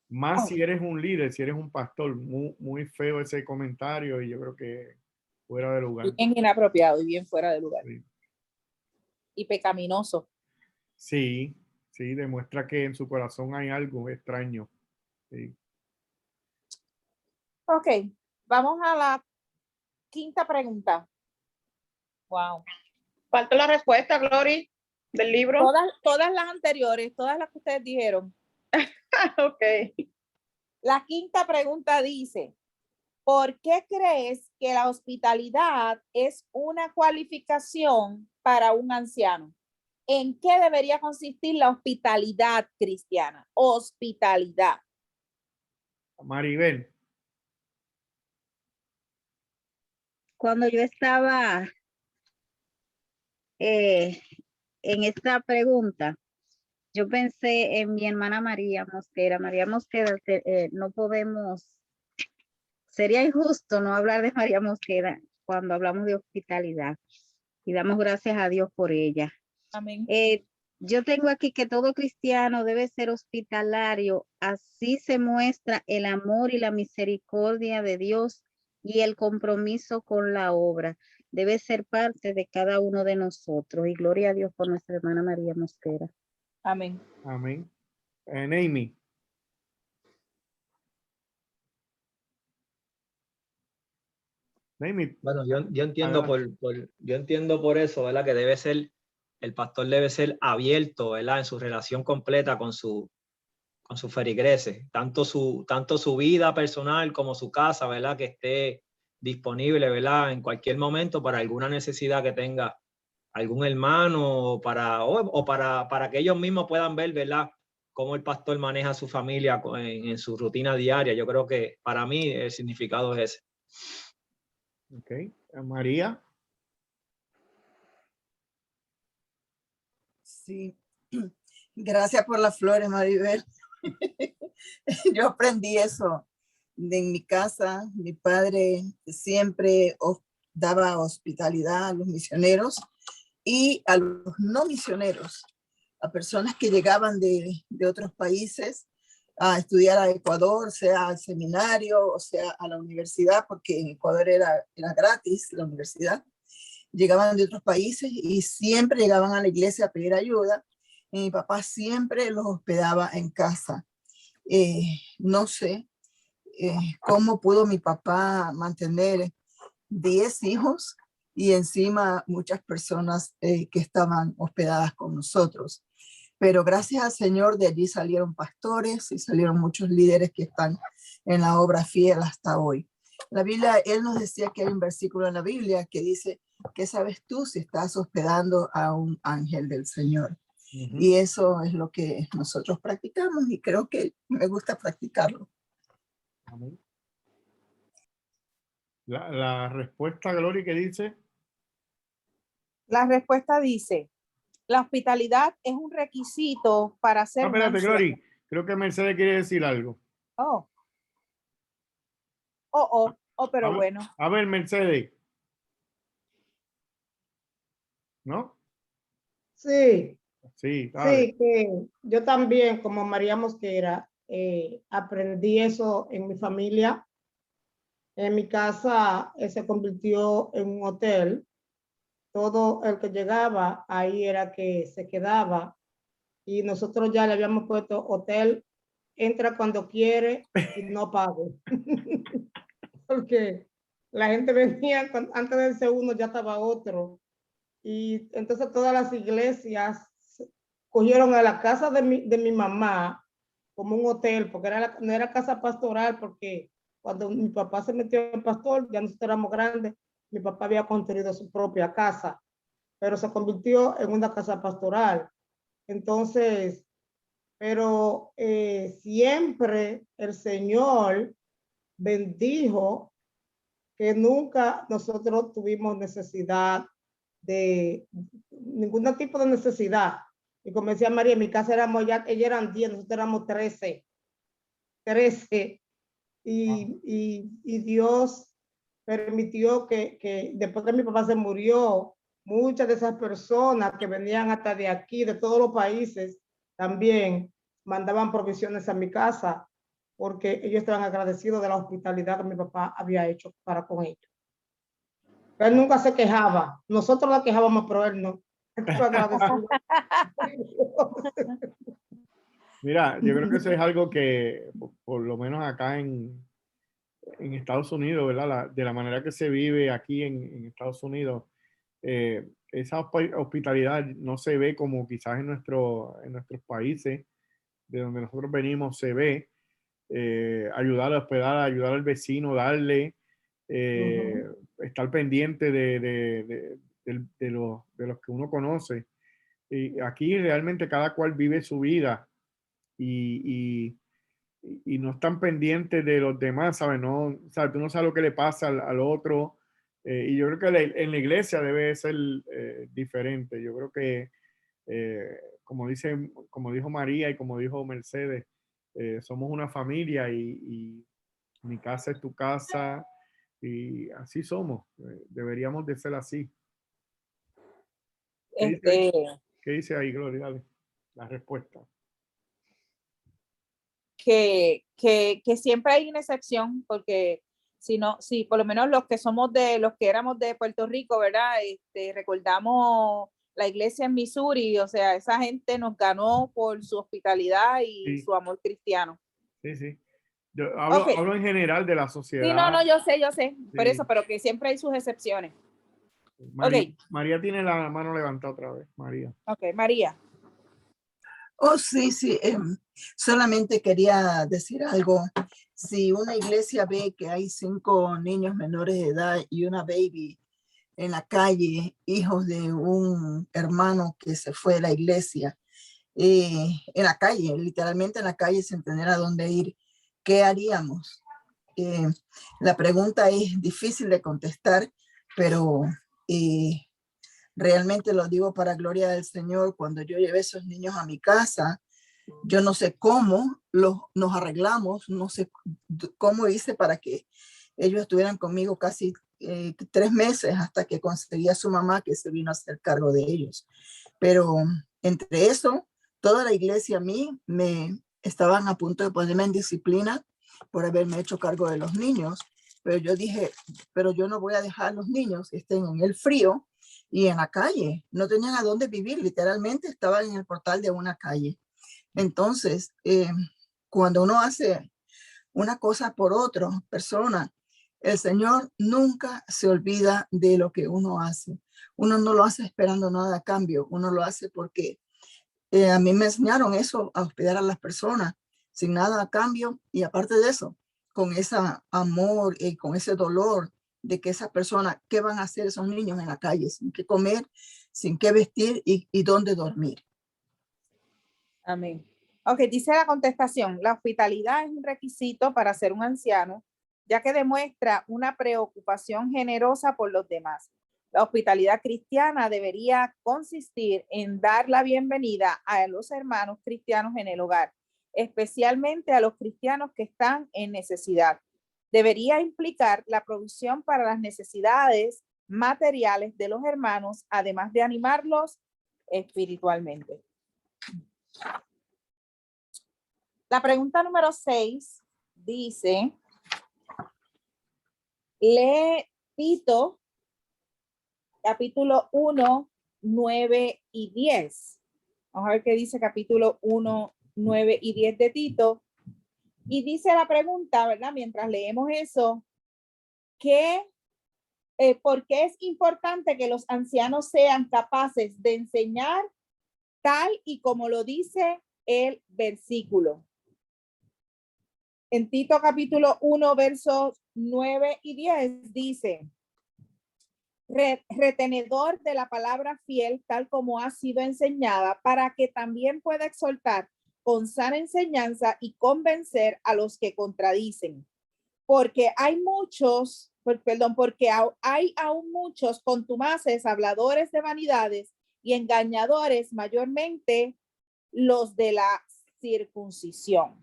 más si eres un líder, si eres un pastor. Muy feo ese comentario y yo creo que fuera de lugar. Bien inapropiado y bien fuera de lugar. Sí. Y pecaminoso. Sí, demuestra que en su corazón hay algo extraño. Sí. Ok, vamos a la quinta pregunta. Wow. Falta la respuesta, Glory, del libro. Todas las anteriores, todas las que ustedes dijeron. Ok. La quinta pregunta dice, ¿por qué crees que la hospitalidad es una cualificación para un anciano? ¿En qué debería consistir la hospitalidad cristiana? Hospitalidad. Maribel. Cuando yo estaba en esta pregunta, yo pensé en mi hermana María Mosquera. María Mosquera, no podemos, sería injusto no hablar de María Mosquera cuando hablamos de hospitalidad, y damos gracias a Dios por ella. Amén. Yo tengo aquí que todo cristiano debe ser hospitalario, así se muestra el amor y la misericordia de Dios y el compromiso con la obra. Debe ser parte de cada uno de nosotros, y gloria a Dios por nuestra hermana María Mosquera. Amén. Amén. Amy. Bueno, yo entiendo yo entiendo por eso, ¿verdad? Que debe ser, el pastor debe ser abierto, ¿verdad? En su relación completa con su feligreses, tanto su vida personal como su casa, ¿verdad? Que esté disponible, ¿verdad? En cualquier momento para alguna necesidad que tenga algún hermano o para que ellos mismos puedan ver, ¿verdad? Cómo el pastor maneja a su familia en su rutina diaria. Yo creo que para mí el significado es ese. Ok. María. Sí. Gracias por las flores, Maribel. Yo aprendí eso en mi casa. Mi padre siempre daba hospitalidad a los misioneros y a los no misioneros, a personas que llegaban de otros países. a estudiar a Ecuador, sea al seminario, o sea a la universidad, porque en Ecuador era gratis la universidad. Llegaban de otros países y siempre llegaban a la iglesia a pedir ayuda. Y mi papá siempre los hospedaba en casa. No sé cómo pudo mi papá mantener 10 hijos y encima muchas personas que estaban hospedadas con nosotros. Pero gracias al Señor de allí salieron pastores y salieron muchos líderes que están en la obra fiel hasta hoy. La Biblia, él nos decía que hay un versículo en la Biblia que dice, ¿qué sabes tú si estás hospedando a un ángel del Señor? Y eso es lo que nosotros practicamos y creo que me gusta practicarlo. Amén. La respuesta, Glory, ¿qué dice? La respuesta dice, la hospitalidad es un requisito para ser... Espérate, Glory, creo que Mercedes quiere decir algo. Pero bueno. A ver, Mercedes. ¿No? Sí. Sí, dale. Sí, que yo también, como María Mosquera, aprendí eso en mi familia. En mi casa se convirtió en un hotel. Todo el que llegaba ahí era que se quedaba. Y nosotros ya le habíamos puesto hotel, entra cuando quiere y no pague. Porque la gente venía, antes del segundo ya estaba otro. Y entonces todas las iglesias cogieron a la casa de mi mamá como un hotel, porque no era casa pastoral, porque cuando mi papá se metió en pastor, ya nosotros éramos grandes, mi papá había construido su propia casa, pero se convirtió en una casa pastoral. Entonces, pero siempre el Señor bendijo que nunca nosotros tuvimos necesidad de ningún tipo de necesidad. Y como decía María, en mi casa éramos ya, ellos eran 10, nosotros éramos 13. Y Dios permitió que después que mi papá se murió, muchas de esas personas que venían hasta de aquí, de todos los países, también mandaban provisiones a mi casa, porque ellos estaban agradecidos de la hospitalidad que mi papá había hecho para con ellos. Él nunca se quejaba. Nosotros la quejábamos, pero él no. Mira, yo creo que eso es algo que, por lo menos acá en Estados Unidos, ¿verdad? De la manera que se vive aquí en Estados Unidos, esa hospitalidad no se ve como quizás en nuestros países, de donde nosotros venimos, se ve. Ayudar a hospedar, ayudar al vecino, darle, estar pendiente de los que uno conoce. Y aquí realmente cada cual vive su vida y no están pendientes de los demás, ¿sabes? No, ¿sabes? Tú no sabes lo que le pasa al otro. Y yo creo que en la iglesia debe ser diferente. Yo creo que, como dijo María y como dijo Mercedes, somos una familia y mi casa es tu casa y así somos. Deberíamos de ser así. ¿Qué dice ahí, Gloria? Dale, la respuesta. Que siempre hay una excepción, porque si por lo menos los que éramos de Puerto Rico, ¿verdad? Recordamos la iglesia en Missouri, o sea, esa gente nos ganó por su hospitalidad y su amor cristiano. Sí. Yo hablo en general de la sociedad. Sí, no, yo sé, sí. pero que siempre hay sus excepciones. María tiene la mano levantada otra vez, María. Ok, María. Oh, sí. Solamente quería decir algo. Si una iglesia ve que hay 5 niños menores de edad y una baby en la calle, hijos de un hermano que se fue de la iglesia, en la calle, literalmente en la calle, sin tener a dónde ir, ¿qué haríamos? La pregunta es difícil de contestar, pero realmente lo digo para gloria del Señor. Cuando yo llevé a esos niños a mi casa, yo no sé cómo nos arreglamos, no sé cómo hice para que ellos estuvieran conmigo casi 3 meses hasta que conseguí a su mamá que se vino a hacer cargo de ellos. Pero entre eso, toda la iglesia a mí me estaban a punto de ponerme en disciplina por haberme hecho cargo de los niños, pero yo dije, pero yo no voy a dejar a los niños que estén en el frío y en la calle. No tenían a dónde vivir, literalmente estaban en el portal de una calle. Entonces, cuando uno hace una cosa por otra persona, el Señor nunca se olvida de lo que uno hace. Uno no lo hace esperando nada a cambio, uno lo hace porque a mí me enseñaron eso, a hospedar a las personas sin nada a cambio, y aparte de eso, con ese amor y con ese dolor de que esas personas, ¿qué van a hacer esos niños en la calle? Sin qué comer, sin qué vestir y dónde dormir. Amén. Ok, dice la contestación: la hospitalidad es un requisito para ser un anciano, ya que demuestra una preocupación generosa por los demás. La hospitalidad cristiana debería consistir en dar la bienvenida a los hermanos cristianos en el hogar, especialmente a los cristianos que están en necesidad. Debería implicar la provisión para las necesidades materiales de los hermanos, además de animarlos espiritualmente. La pregunta número 6 dice, lee Tito, capítulo 1, 9 y 10. Vamos a ver qué dice capítulo 1, 9 y 10 de Tito. Y dice la pregunta, ¿verdad? Mientras leemos eso, ¿por qué es importante que los ancianos sean capaces de enseñar tal y como lo dice el versículo? En Tito capítulo 1, versos 9 y 10 dice, retenedor de la palabra fiel tal como ha sido enseñada, para que también pueda exhortar con sana enseñanza y convencer a los que contradicen. Porque hay aún muchos contumaces, habladores de vanidades y engañadores, mayormente los de la circuncisión.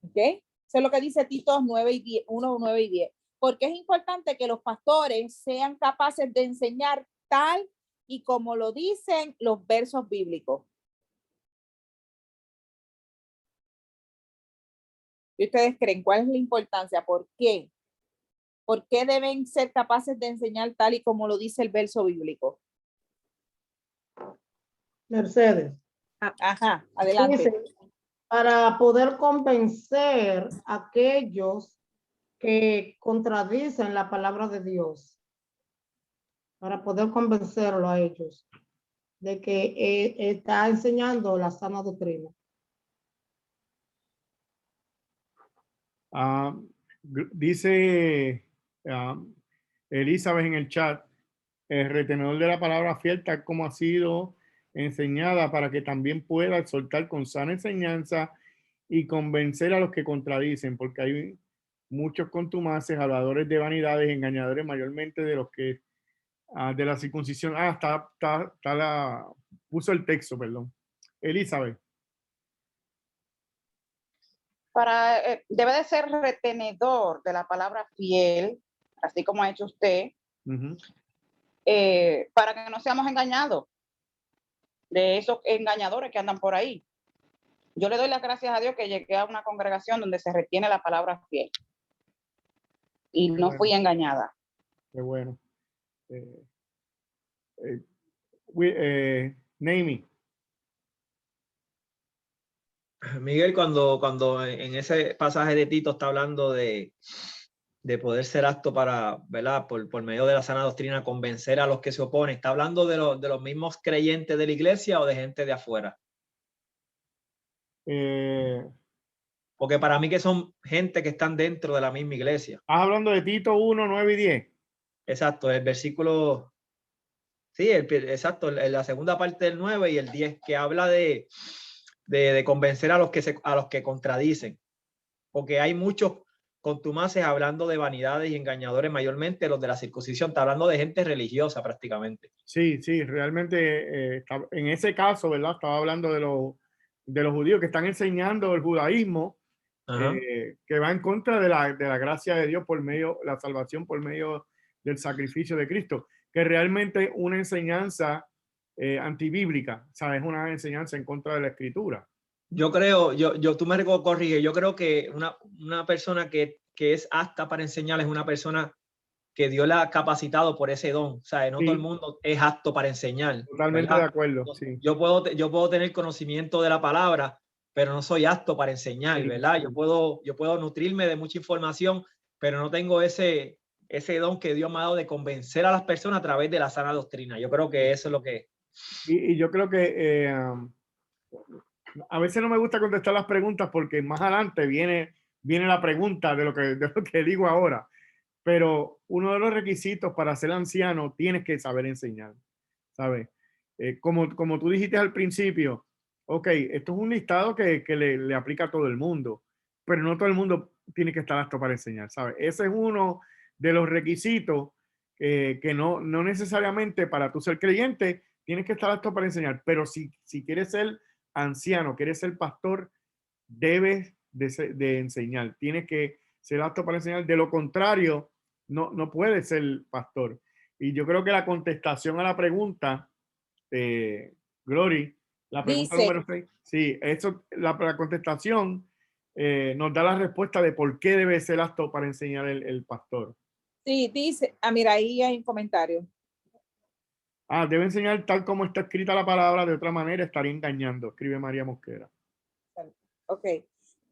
¿Ok? Eso es lo que dice Tito 9 y 10, 1, 9 y 10. Porque es importante que los pastores sean capaces de enseñar tal y como lo dicen los versos bíblicos. ¿Y ustedes creen cuál es la importancia? ¿Por qué? ¿Por qué deben ser capaces de enseñar tal y como lo dice el verso bíblico? Mercedes. Ajá, adelante. Dice, para poder convencer a aquellos que contradicen la palabra de Dios, para poder convencerlo a ellos de que está enseñando la sana doctrina. Dice Elizabeth en el chat, el retenedor de la palabra fiel tal como ha sido enseñada, para que también pueda exhortar con sana enseñanza y convencer a los que contradicen, porque hay muchos contumaces, habladores de vanidades, engañadores, mayormente de los que de la circuncisión. Puso el texto, perdón. Elizabeth. Debe de ser retenedor de la palabra fiel, así como ha hecho usted, para que no seamos engañados de esos engañadores que andan por ahí. Yo le doy las gracias a Dios que llegué a una congregación donde se retiene la palabra fiel y no fui engañada. Qué bueno. Naomi. Miguel, cuando en ese pasaje de Tito está hablando de poder ser apto para, ¿verdad? Por medio de la sana doctrina, convencer a los que se oponen, ¿está hablando de los mismos creyentes de la iglesia o de gente de afuera? Porque para mí que son gente que están dentro de la misma iglesia. ¿Estás hablando de Tito 1, 9 y 10? Exacto, el versículo, sí, exacto, la segunda parte del 9 y el 10, que habla de convencer a los que contradicen, porque hay muchos contumaces hablando de vanidades y engañadores, mayormente los de la circuncisión. Está hablando de gente religiosa prácticamente. Sí, realmente en ese caso, ¿verdad? Estaba hablando de los judíos que están enseñando el judaísmo, que va en contra de la gracia de Dios por medio, la salvación por medio del sacrificio de Cristo, que realmente una enseñanza antibíblica, ¿sabes? Una enseñanza en contra de la escritura. Yo creo, tú me corrige, yo creo que una persona que es apta para enseñar es una persona que Dios la ha capacitado por ese don. O sea, no Sí. todo el mundo es apto para enseñar. Totalmente ¿verdad? de acuerdo, sí. Yo puedo tener conocimiento de la palabra, pero no soy apto para enseñar, Sí, ¿verdad? sí. Yo puedo nutrirme de mucha información, pero no tengo ese don que Dios me ha dado de convencer a las personas a través de la sana doctrina. Yo creo que eso es lo que... Y yo creo que a veces no me gusta contestar las preguntas porque más adelante viene la pregunta de lo que digo ahora. Pero uno de los requisitos para ser anciano tienes que saber enseñar, ¿sabes? Como tú dijiste al principio, ok, esto es un listado que le aplica a todo el mundo, pero no todo el mundo tiene que estar apto para enseñar, ¿sabes? Ese es uno de los requisitos que no necesariamente para tú ser creyente tienes que estar apto para enseñar, pero si quieres ser anciano, quieres ser pastor, debes de enseñar, tienes que ser apto para enseñar, de lo contrario, no puedes ser pastor. Y yo creo que la contestación a la pregunta, Glory, la pregunta Dice, número 6, sí, la contestación nos da la respuesta de por qué debe ser apto para enseñar el pastor. sí, dice, mira, ahí hay un comentario. Debe enseñar tal como está escrita la palabra, de otra manera estaría engañando, escribe María Mosquera. Ok,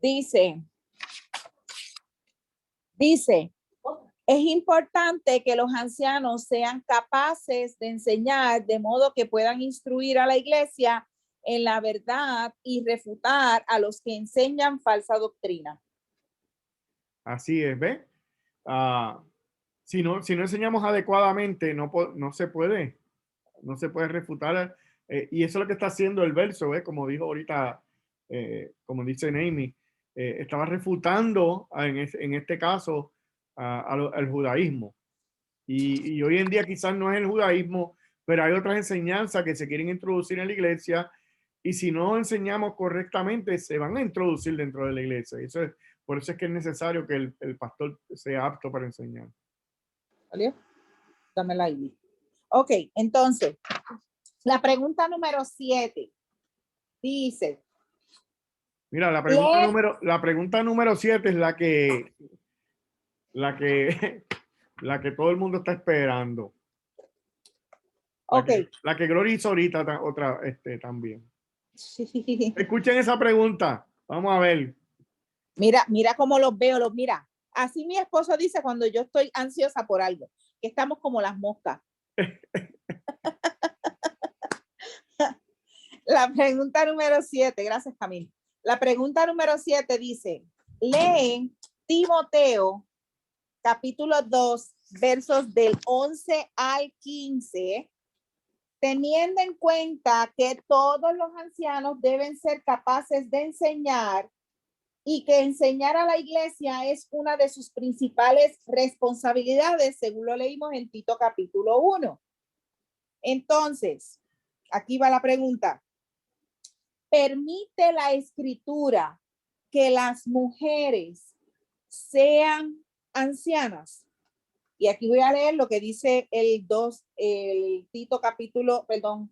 dice, es importante que los ancianos sean capaces de enseñar de modo que puedan instruir a la iglesia en la verdad y refutar a los que enseñan falsa doctrina. Así es, ¿ves? Si no enseñamos adecuadamente, no se puede refutar. Y eso es lo que está haciendo el verso, ¿ves? Como dijo ahorita, como dice Naomi, estaba refutando en este caso al judaísmo. Y hoy en día quizás no es el judaísmo, pero hay otras enseñanzas que se quieren introducir en la iglesia, y si no enseñamos correctamente, se van a introducir dentro de la iglesia. Por eso es que es necesario que el pastor sea apto para enseñar. ¿Vale? Dámela ahí. Ok, entonces, la pregunta número 7 dice. Mira, la pregunta número 7 es la que todo el mundo está esperando. La que Gloria hizo ahorita también. Escuchen esa pregunta. Vamos a ver. Mira cómo los veo, mira. Así mi esposo dice cuando yo estoy ansiosa por algo, que estamos como las moscas. La pregunta número 7, gracias Camila. La pregunta número 7 dice, lee Timoteo, capítulo 2, versos del 11 al 15, teniendo en cuenta que todos los ancianos deben ser capaces de enseñar y que enseñar a la iglesia es una de sus principales responsabilidades, según lo leímos en Tito capítulo 1. Entonces, aquí va la pregunta. ¿Permite la escritura que las mujeres sean ancianas? Y aquí voy a leer lo que dice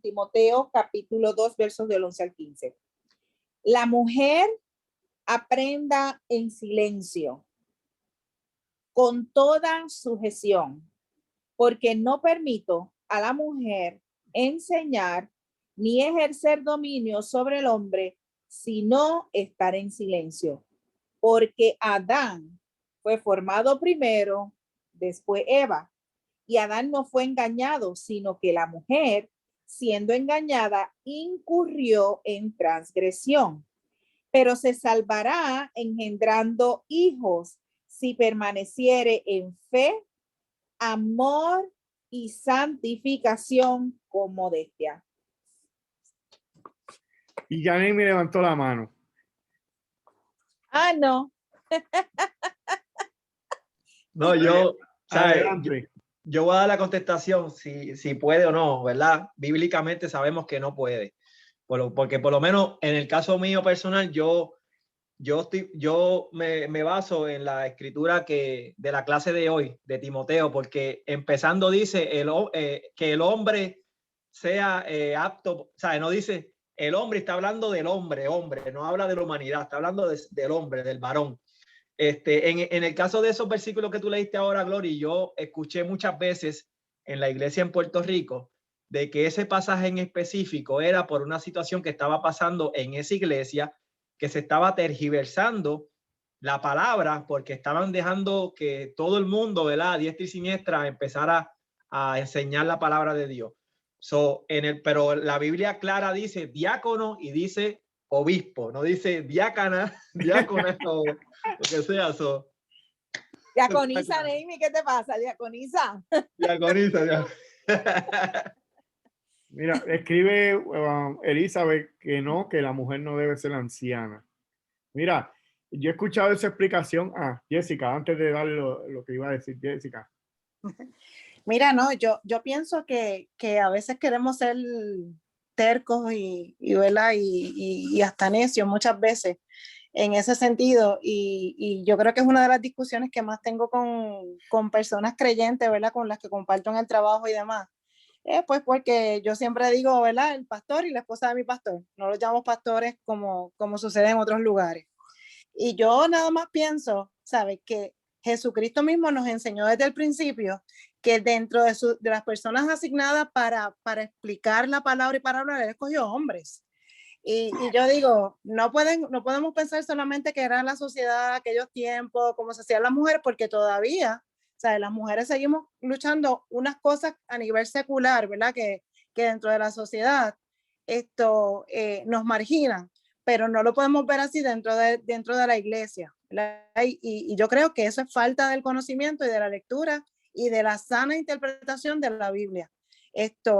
Timoteo capítulo 2, versos del 11 al 15. La mujer aprenda en silencio, con toda sujeción, porque no permito a la mujer enseñar ni ejercer dominio sobre el hombre, sino estar en silencio. Porque Adán fue formado primero, después Eva. Y Adán no fue engañado, sino que la mujer, siendo engañada, incurrió en transgresión. Pero se salvará engendrando hijos si permaneciere en fe, amor y santificación con modestia. Y Janet me levantó la mano. No. No, Adelante. yo voy a dar la contestación si puede o no, ¿verdad? Bíblicamente sabemos que no puede. Porque por lo menos en el caso mío personal, yo me baso en la escritura de la clase de hoy, de Timoteo, porque empezando dice que el hombre sea apto, o sea, no dice el hombre está hablando del hombre, no habla de la humanidad, está hablando del hombre, del varón. En el caso de esos versículos que tú leíste ahora, Glory, yo escuché muchas veces en la iglesia en Puerto Rico de que ese pasaje en específico era por una situación que estaba pasando en esa iglesia, que se estaba tergiversando la palabra porque estaban dejando que todo el mundo, ¿verdad?, a diestra y siniestra, empezara a enseñar la palabra de Dios. Pero la Biblia clara dice diácono y dice obispo, no dice diácana, diácona o lo que sea. Diaconisa, Neimi, ¿qué te pasa? Diaconisa. Diaconisa. Mira, escribe Elizabeth que no, que la mujer no debe ser anciana. Mira, yo he escuchado esa explicación. Jessica, antes de dar lo que iba a decir, Jessica. Mira, no, yo pienso que a veces queremos ser tercos ¿verdad? Y hasta necios muchas veces en ese sentido. Y yo creo que es una de las discusiones que más tengo con personas creyentes, ¿verdad? Con las que comparto en el trabajo y demás. Pues porque yo siempre digo, ¿verdad? El pastor y la esposa de mi pastor. No los llamo pastores como sucede en otros lugares. Y yo nada más pienso, ¿sabes? Que Jesucristo mismo nos enseñó desde el principio que dentro de las personas asignadas para explicar la palabra y para hablar, él escogió hombres. Y yo digo, no podemos pensar solamente que era la sociedad de aquellos tiempos, como se hacía la mujer, porque todavía, ¿sabes? Las mujeres seguimos luchando unas cosas a nivel secular, ¿verdad? Que dentro de la sociedad nos marginan, pero no lo podemos ver así dentro de la iglesia. Y yo creo que eso es falta del conocimiento y de la lectura y de la sana interpretación de la Biblia.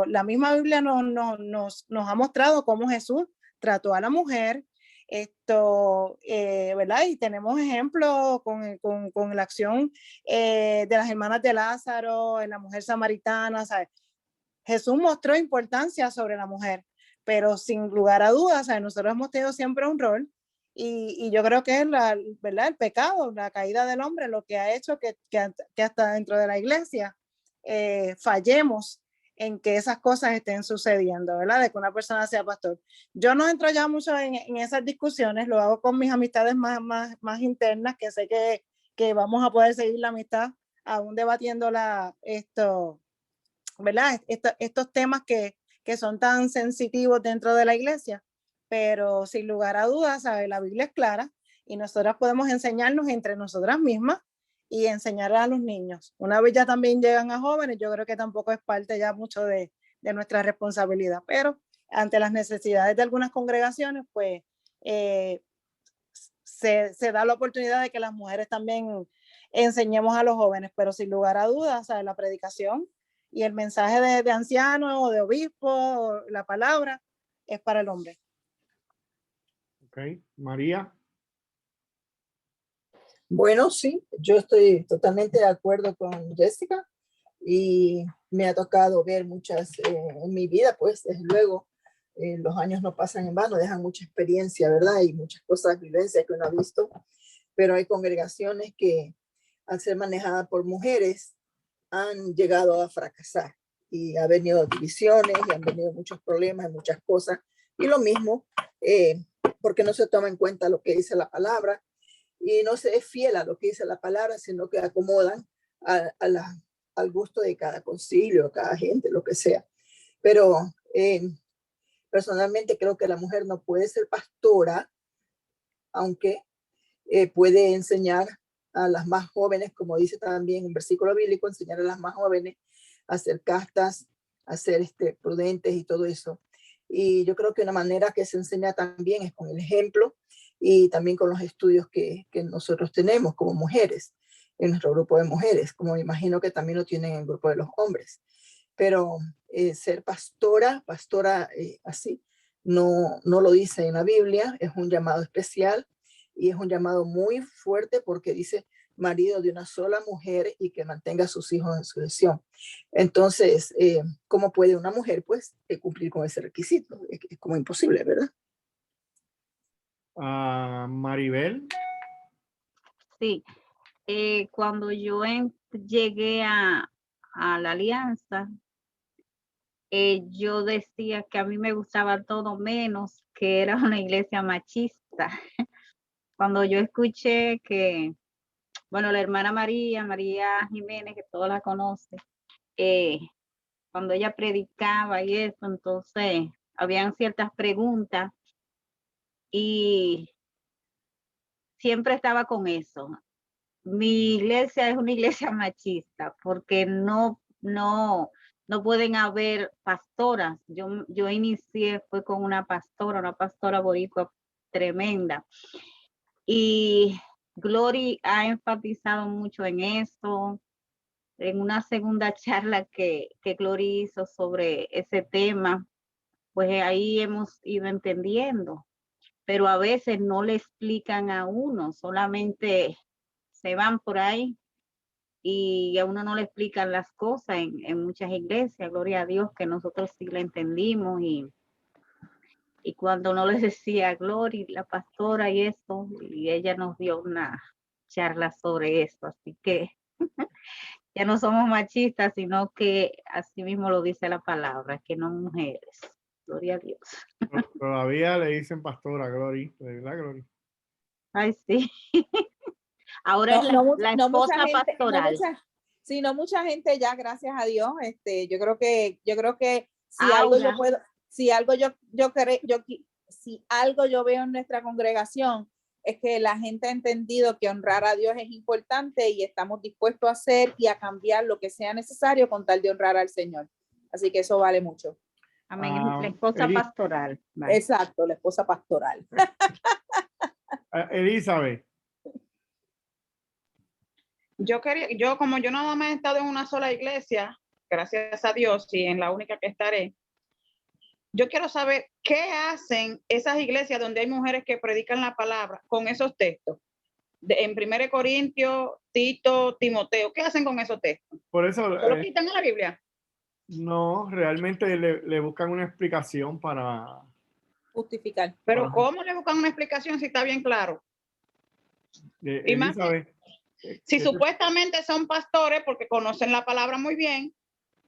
La misma Biblia nos ha mostrado cómo Jesús trató a la mujer, ¿verdad? Y tenemos ejemplos con la acción de las hermanas de Lázaro, en la mujer samaritana, ¿sabes? Jesús mostró importancia sobre la mujer, pero sin lugar a dudas, ¿sabes? Nosotros hemos tenido siempre un rol y yo creo que es ¿verdad? El pecado, la caída del hombre, lo que ha hecho que hasta dentro de la iglesia fallemos en que esas cosas estén sucediendo, ¿verdad? De que una persona sea pastor. Yo no entro ya mucho en esas discusiones, lo hago con mis amistades más internas, que sé que vamos a poder seguir la amistad aún debatiendo ¿verdad? Estos temas que son tan sensitivos dentro de la iglesia, pero sin lugar a dudas, ¿sabes? La Biblia es clara y nosotras podemos enseñarnos entre nosotras mismas y enseñar a los niños. Una vez ya también llegan a jóvenes, yo creo que tampoco es parte ya mucho de nuestra responsabilidad, pero ante las necesidades de algunas congregaciones, pues se da la oportunidad de que las mujeres también enseñemos a los jóvenes, pero sin lugar a dudas, ¿sabes? La predicación y el mensaje de anciano o de obispo, la palabra, es para el hombre. Ok, María. Bueno, sí, yo estoy totalmente de acuerdo con Jessica y me ha tocado ver muchas en mi vida, pues desde luego los años no pasan en vano, dejan mucha experiencia, ¿verdad? Y muchas cosas, vivencias que uno ha visto, pero hay congregaciones que al ser manejadas por mujeres han llegado a fracasar y ha venido divisiones y han venido muchos problemas y muchas cosas. Y lo mismo, porque no se toma en cuenta lo que dice la palabra y no se es fiel a lo que dice la palabra, sino que acomodan al gusto de cada concilio, cada gente, lo que sea. Pero personalmente creo que la mujer no puede ser pastora, aunque puede enseñar a las más jóvenes, como dice también un versículo bíblico, enseñar a las más jóvenes a ser castas, a ser prudentes y todo eso. Y yo creo que una manera que se enseña también es con el ejemplo y también con los estudios que nosotros tenemos como mujeres, en nuestro grupo de mujeres, como me imagino que también lo tienen en el grupo de los hombres. Pero ser pastora así, no lo dice en la Biblia, es un llamado especial y es un llamado muy fuerte porque dice marido de una sola mujer y que mantenga a sus hijos en sujeción. Entonces, ¿cómo puede una mujer pues cumplir con ese requisito? Es como imposible, ¿verdad? Maribel. Sí, cuando yo llegué a la alianza, yo decía que a mí me gustaba todo menos que era una iglesia machista. Cuando yo escuché que, bueno, la hermana María Jiménez, que todos la conocen, cuando ella predicaba y eso, entonces habían ciertas preguntas y siempre estaba con eso. Mi iglesia es una iglesia machista porque no pueden haber pastoras. Yo inicié, fue con una pastora boricua tremenda. Y Glory ha enfatizado mucho en eso. En una segunda charla que Glory hizo sobre ese tema, pues ahí hemos ido entendiendo. Pero a veces no le explican a uno, solamente se van por ahí y a uno no le explican las cosas en muchas iglesias. Gloria a Dios que nosotros sí la entendimos y cuando no les decía Gloria, la pastora y eso, y ella nos dio una charla sobre eso, así que ya no somos machistas, sino que así mismo lo dice la palabra, que no mujeres. Gloria a Dios. Todavía le dicen pastora, Glory, ¿verdad, Glory? Ay, sí. Ahora es la esposa pastoral. Sí, no mucha gente ya, gracias a Dios. Yo creo que si algo yo puedo, si algo si algo yo veo en nuestra congregación es que la gente ha entendido que honrar a Dios es importante y estamos dispuestos a hacer y a cambiar lo que sea necesario con tal de honrar al Señor. Así que eso vale mucho. Amén. La esposa pastoral. Vale. Exacto, la esposa pastoral. Elizabeth. Como yo nada más he estado en una sola iglesia, gracias a Dios, y en la única que estaré, yo quiero saber qué hacen esas iglesias donde hay mujeres que predican la palabra con esos textos. En 1 Corintios, Tito, Timoteo, ¿qué hacen con esos textos? Por eso ¿Lo quitan en la Biblia? No, realmente le buscan una explicación para justificar. Pero ¿cómo le buscan una explicación si está bien claro? Elizabeth, si supuestamente son pastores porque conocen la palabra muy bien,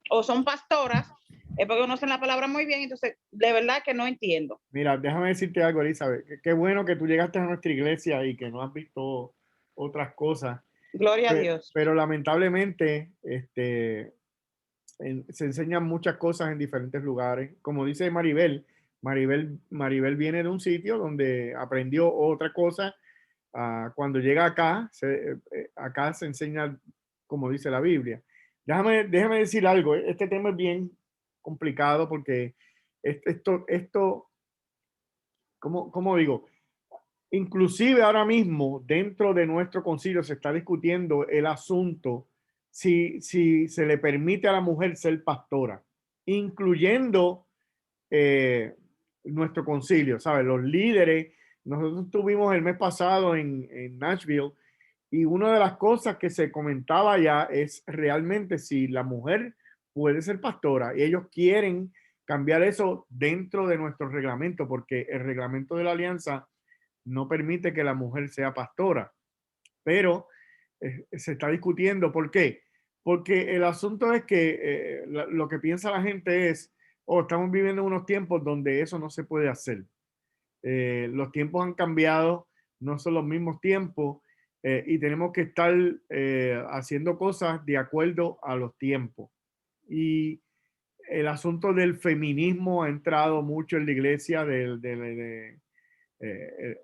o son pastoras porque conocen la palabra muy bien, entonces de verdad que no entiendo. Mira, déjame decirte algo, Elizabeth. Qué bueno que tú llegaste a nuestra iglesia y que no has visto otras cosas. Gloria a Dios. Pero lamentablemente, se enseñan muchas cosas en diferentes lugares. Como dice Maribel viene de un sitio donde aprendió otra cosa. Cuando llega acá, acá se enseña como dice la Biblia. Déjame decir algo. Este tema es bien complicado porque esto ¿cómo digo? Inclusive ahora mismo dentro de nuestro concilio se está discutiendo el asunto si se le permite a la mujer ser pastora, incluyendo nuestro concilio, ¿sabes? Los líderes, nosotros estuvimos el mes pasado en Nashville y una de las cosas que se comentaba ya es realmente si la mujer puede ser pastora y ellos quieren cambiar eso dentro de nuestro reglamento porque el reglamento de la alianza no permite que la mujer sea pastora, pero se está discutiendo. ¿Por qué? Porque el asunto es que lo que piensa la gente es, estamos viviendo unos tiempos donde eso no se puede hacer. Los tiempos han cambiado, no son los mismos tiempos y tenemos que estar haciendo cosas de acuerdo a los tiempos. Y el asunto del feminismo ha entrado mucho en la iglesia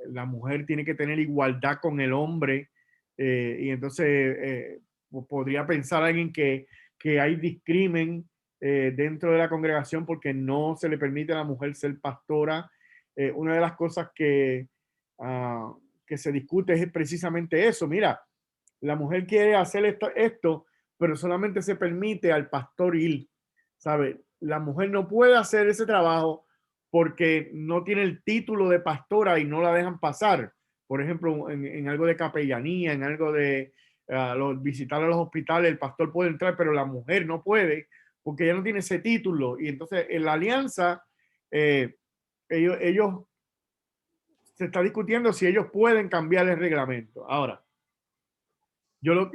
la mujer tiene que tener igualdad con el hombre y entonces podría pensar alguien que hay discrimen dentro de la congregación porque no se le permite a la mujer ser pastora. Una de las cosas que se discute es precisamente eso. Mira, la mujer quiere hacer esto, pero solamente se permite al pastor ir, ¿sabe? La mujer no puede hacer ese trabajo porque no tiene el título de pastora y no la dejan pasar. Por ejemplo, en algo de capellanía, en algo de visitar a los hospitales, el pastor puede entrar, pero la mujer no puede porque ella no tiene ese título. Y entonces en la alianza, ellos se está discutiendo si ellos pueden cambiar el reglamento. Ahora, yo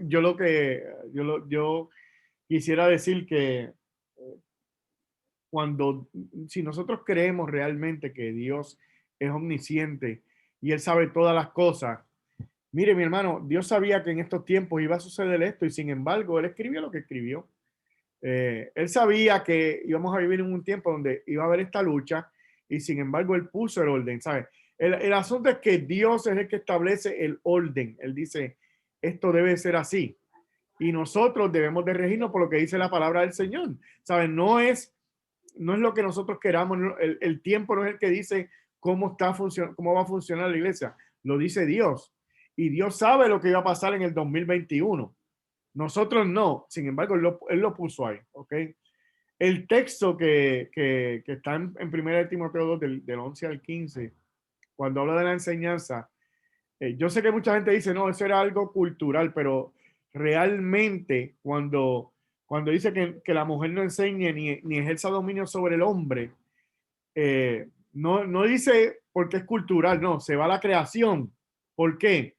quisiera decir que si nosotros creemos realmente que Dios es omnisciente y Él sabe todas las cosas, mire, mi hermano, Dios sabía que en estos tiempos iba a suceder esto y sin embargo, Él escribió lo que escribió. Él sabía que íbamos a vivir en un tiempo donde iba a haber esta lucha y sin embargo Él puso el orden, ¿sabes? El asunto es que Dios es el que establece el orden. Él dice, esto debe ser así. Y nosotros debemos de regirnos por lo que dice la palabra del Señor. ¿Sabes? No es lo que nosotros queramos. El tiempo no es el que dice cómo va a funcionar la iglesia. Lo dice Dios. Y Dios sabe lo que iba a pasar en el 2021. Nosotros no. Sin embargo, Él lo puso ahí. ¿Ok? El texto que está en 1 Timoteo 2 del 11 al 15, cuando habla de la enseñanza, yo sé que mucha gente dice, no, eso era algo cultural, pero realmente cuando dice que la mujer no enseñe ni ejerza dominio sobre el hombre, no dice porque es cultural, no, se va a la creación. ¿Por qué?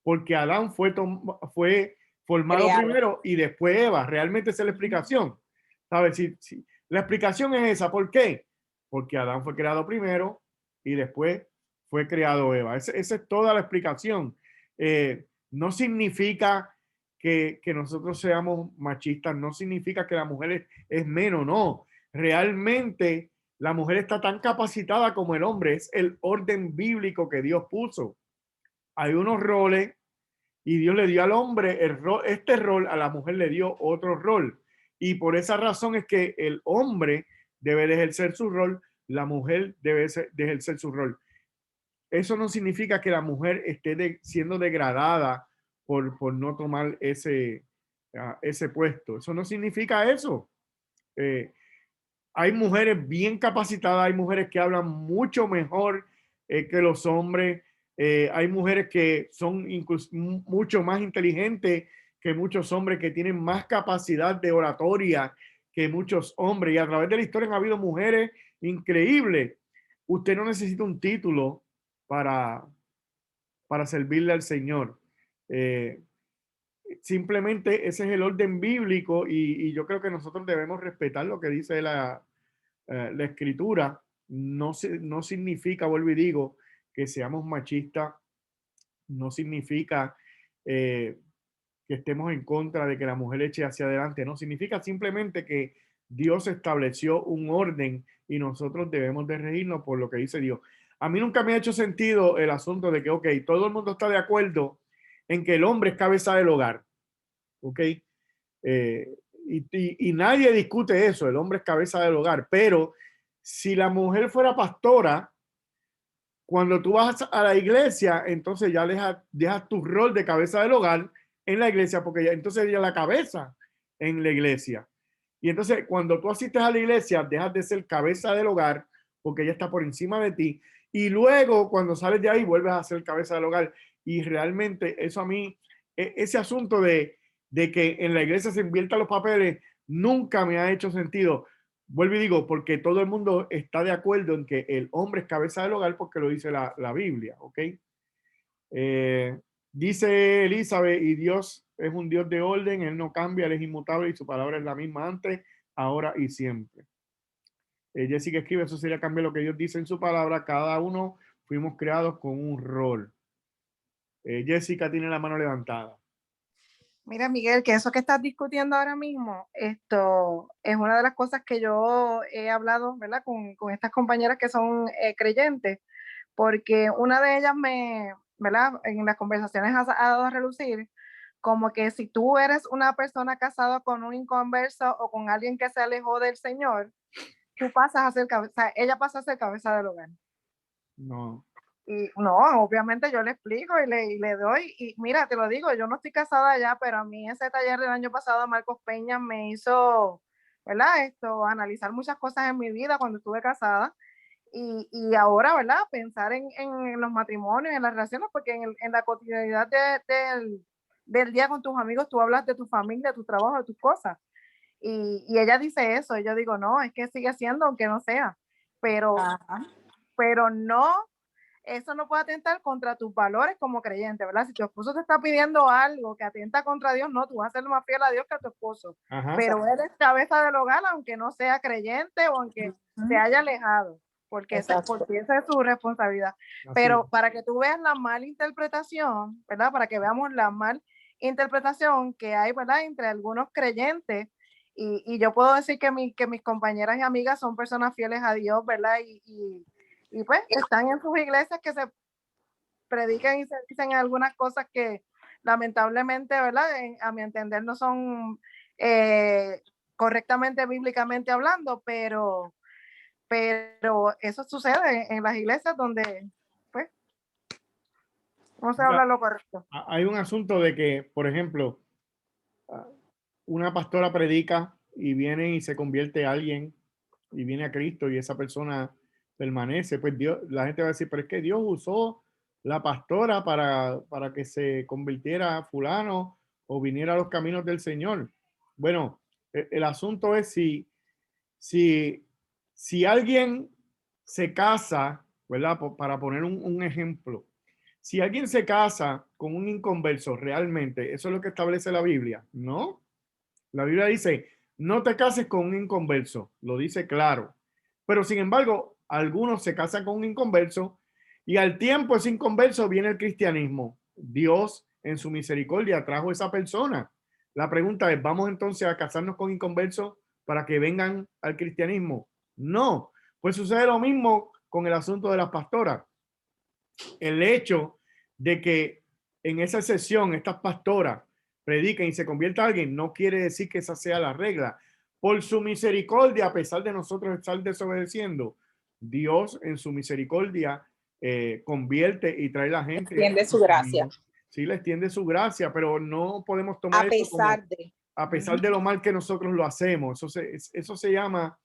Porque Adán fue formado Creado. primero y después Eva. Realmente esa es la explicación. ¿Sabes? Si la explicación es esa, ¿por qué? Porque Adán fue creado primero y después fue creado Eva. Esa es toda la explicación. No significa que nosotros seamos machistas, no significa que la mujer es menos, no. Realmente la mujer está tan capacitada como el hombre, es el orden bíblico que Dios puso. Hay unos roles y Dios le dio al hombre este rol, a la mujer le dio otro rol. Y por esa razón es que el hombre debe de ejercer su rol, la mujer debe de ejercer su rol. Eso no significa que la mujer esté siendo degradada por no tomar ese puesto. Eso no significa eso. Hay mujeres bien capacitadas, hay mujeres que hablan mucho mejor que los hombres, hay mujeres que son incluso mucho más inteligentes que muchos hombres, que tienen más capacidad de oratoria que muchos hombres, y a través de la historia han habido mujeres increíbles. Usted no necesita un título para servirle al Señor. Simplemente ese es el orden bíblico y yo creo que nosotros debemos respetar lo que dice la escritura. No significa, vuelvo y digo, que seamos machistas, no significa que estemos en contra de que la mujer eche hacia adelante, no, significa simplemente que Dios estableció un orden y nosotros debemos de regirnos por lo que dice Dios. A mí nunca me ha hecho sentido el asunto de que, ok, todo el mundo está de acuerdo en que el hombre es cabeza del hogar, ok, y nadie discute eso, el hombre es cabeza del hogar, pero si la mujer fuera pastora, cuando tú vas a la iglesia, entonces ya dejas tu rol de cabeza del hogar en la iglesia, porque ya, entonces ella es la cabeza en la iglesia. Y entonces cuando tú asistes a la iglesia, dejas de ser cabeza del hogar, porque ella está por encima de ti. Y luego cuando sales de ahí, vuelves a ser cabeza del hogar. Y realmente eso a mí, ese asunto de que en la iglesia se inviertan los papeles, nunca me ha hecho sentido. Vuelvo y digo, porque todo el mundo está de acuerdo en que el hombre es cabeza del hogar porque lo dice la Biblia, ¿ok? Dice Elizabeth, y Dios es un Dios de orden, Él no cambia, Él es inmutable y su palabra es la misma antes, ahora y siempre. Jessica escribe, eso sería cambiar lo que Dios dice en su palabra, cada uno fuimos creados con un rol. Jessica tiene la mano levantada. Mira, Miguel, que eso que estás discutiendo ahora mismo, esto es una de las cosas que yo he hablado, ¿verdad? Con estas compañeras que son creyentes, porque una de ellas ¿verdad? En las conversaciones ha dado a relucir como que si tú eres una persona casada con un inconverso o con alguien que se alejó del Señor, tú pasas a ser cabeza, ella pasa a ser cabeza del hogar. No. Y no, obviamente yo le explico y le doy, y mira, te lo digo, yo no estoy casada ya, pero a mí ese taller del año pasado, Marcos Peña, me hizo, ¿verdad? Analizar muchas cosas en mi vida cuando estuve casada, y ahora, ¿verdad? Pensar en los matrimonios, en las relaciones, porque en la cotidianidad del día con tus amigos, tú hablas de tu familia, de tu trabajo, de tus cosas, y ella dice eso, y yo digo, no, es que sigue siendo, aunque no sea, pero no eso no puede atentar contra tus valores como creyente, ¿verdad? Si tu esposo te está pidiendo algo que atenta contra Dios, no, tú vas a ser más fiel a Dios que a tu esposo. Ajá. Pero él es cabeza del hogar, aunque no sea creyente o aunque se haya alejado, porque esa es su responsabilidad. Así Pero es. para que tú veas la malinterpretación, ¿verdad? Para que veamos la malinterpretación que hay, ¿verdad? Entre algunos creyentes, y yo puedo decir que mis compañeras y amigas son personas fieles a Dios, ¿verdad? Y pues están en sus iglesias que se predican y se dicen algunas cosas que lamentablemente, ¿verdad? A mi entender no son correctamente bíblicamente hablando, pero eso sucede en las iglesias donde pues no se habla lo correcto. Hay un asunto de que, por ejemplo, una pastora predica y viene y se convierte a alguien y viene a Cristo y esa persona permanece, pues Dios, la gente va a decir, pero es que Dios usó la pastora para que se convirtiera a fulano o viniera a los caminos del Señor. Bueno, el asunto es si alguien se casa, ¿verdad? Para poner un ejemplo, si alguien se casa con un inconverso, realmente, ¿eso es lo que establece la Biblia? No. La Biblia dice, no te cases con un inconverso, lo dice claro. Pero sin embargo, algunos se casan con un inconverso y al tiempo ese inconverso viene el cristianismo. Dios en su misericordia trajo a esa persona. La pregunta es, ¿vamos entonces a casarnos con inconversos para que vengan al cristianismo? No, pues sucede lo mismo con el asunto de las pastoras. El hecho de que en esa sesión estas pastoras prediquen y se convierta a alguien no quiere decir que esa sea la regla. Por su misericordia, a pesar de nosotros estar desobedeciendo, Dios en su misericordia convierte y trae la gente. Extiende su gracia. Sí, le extiende su gracia, pero no podemos tomar a pesar de lo mal que nosotros lo hacemos. Eso se llama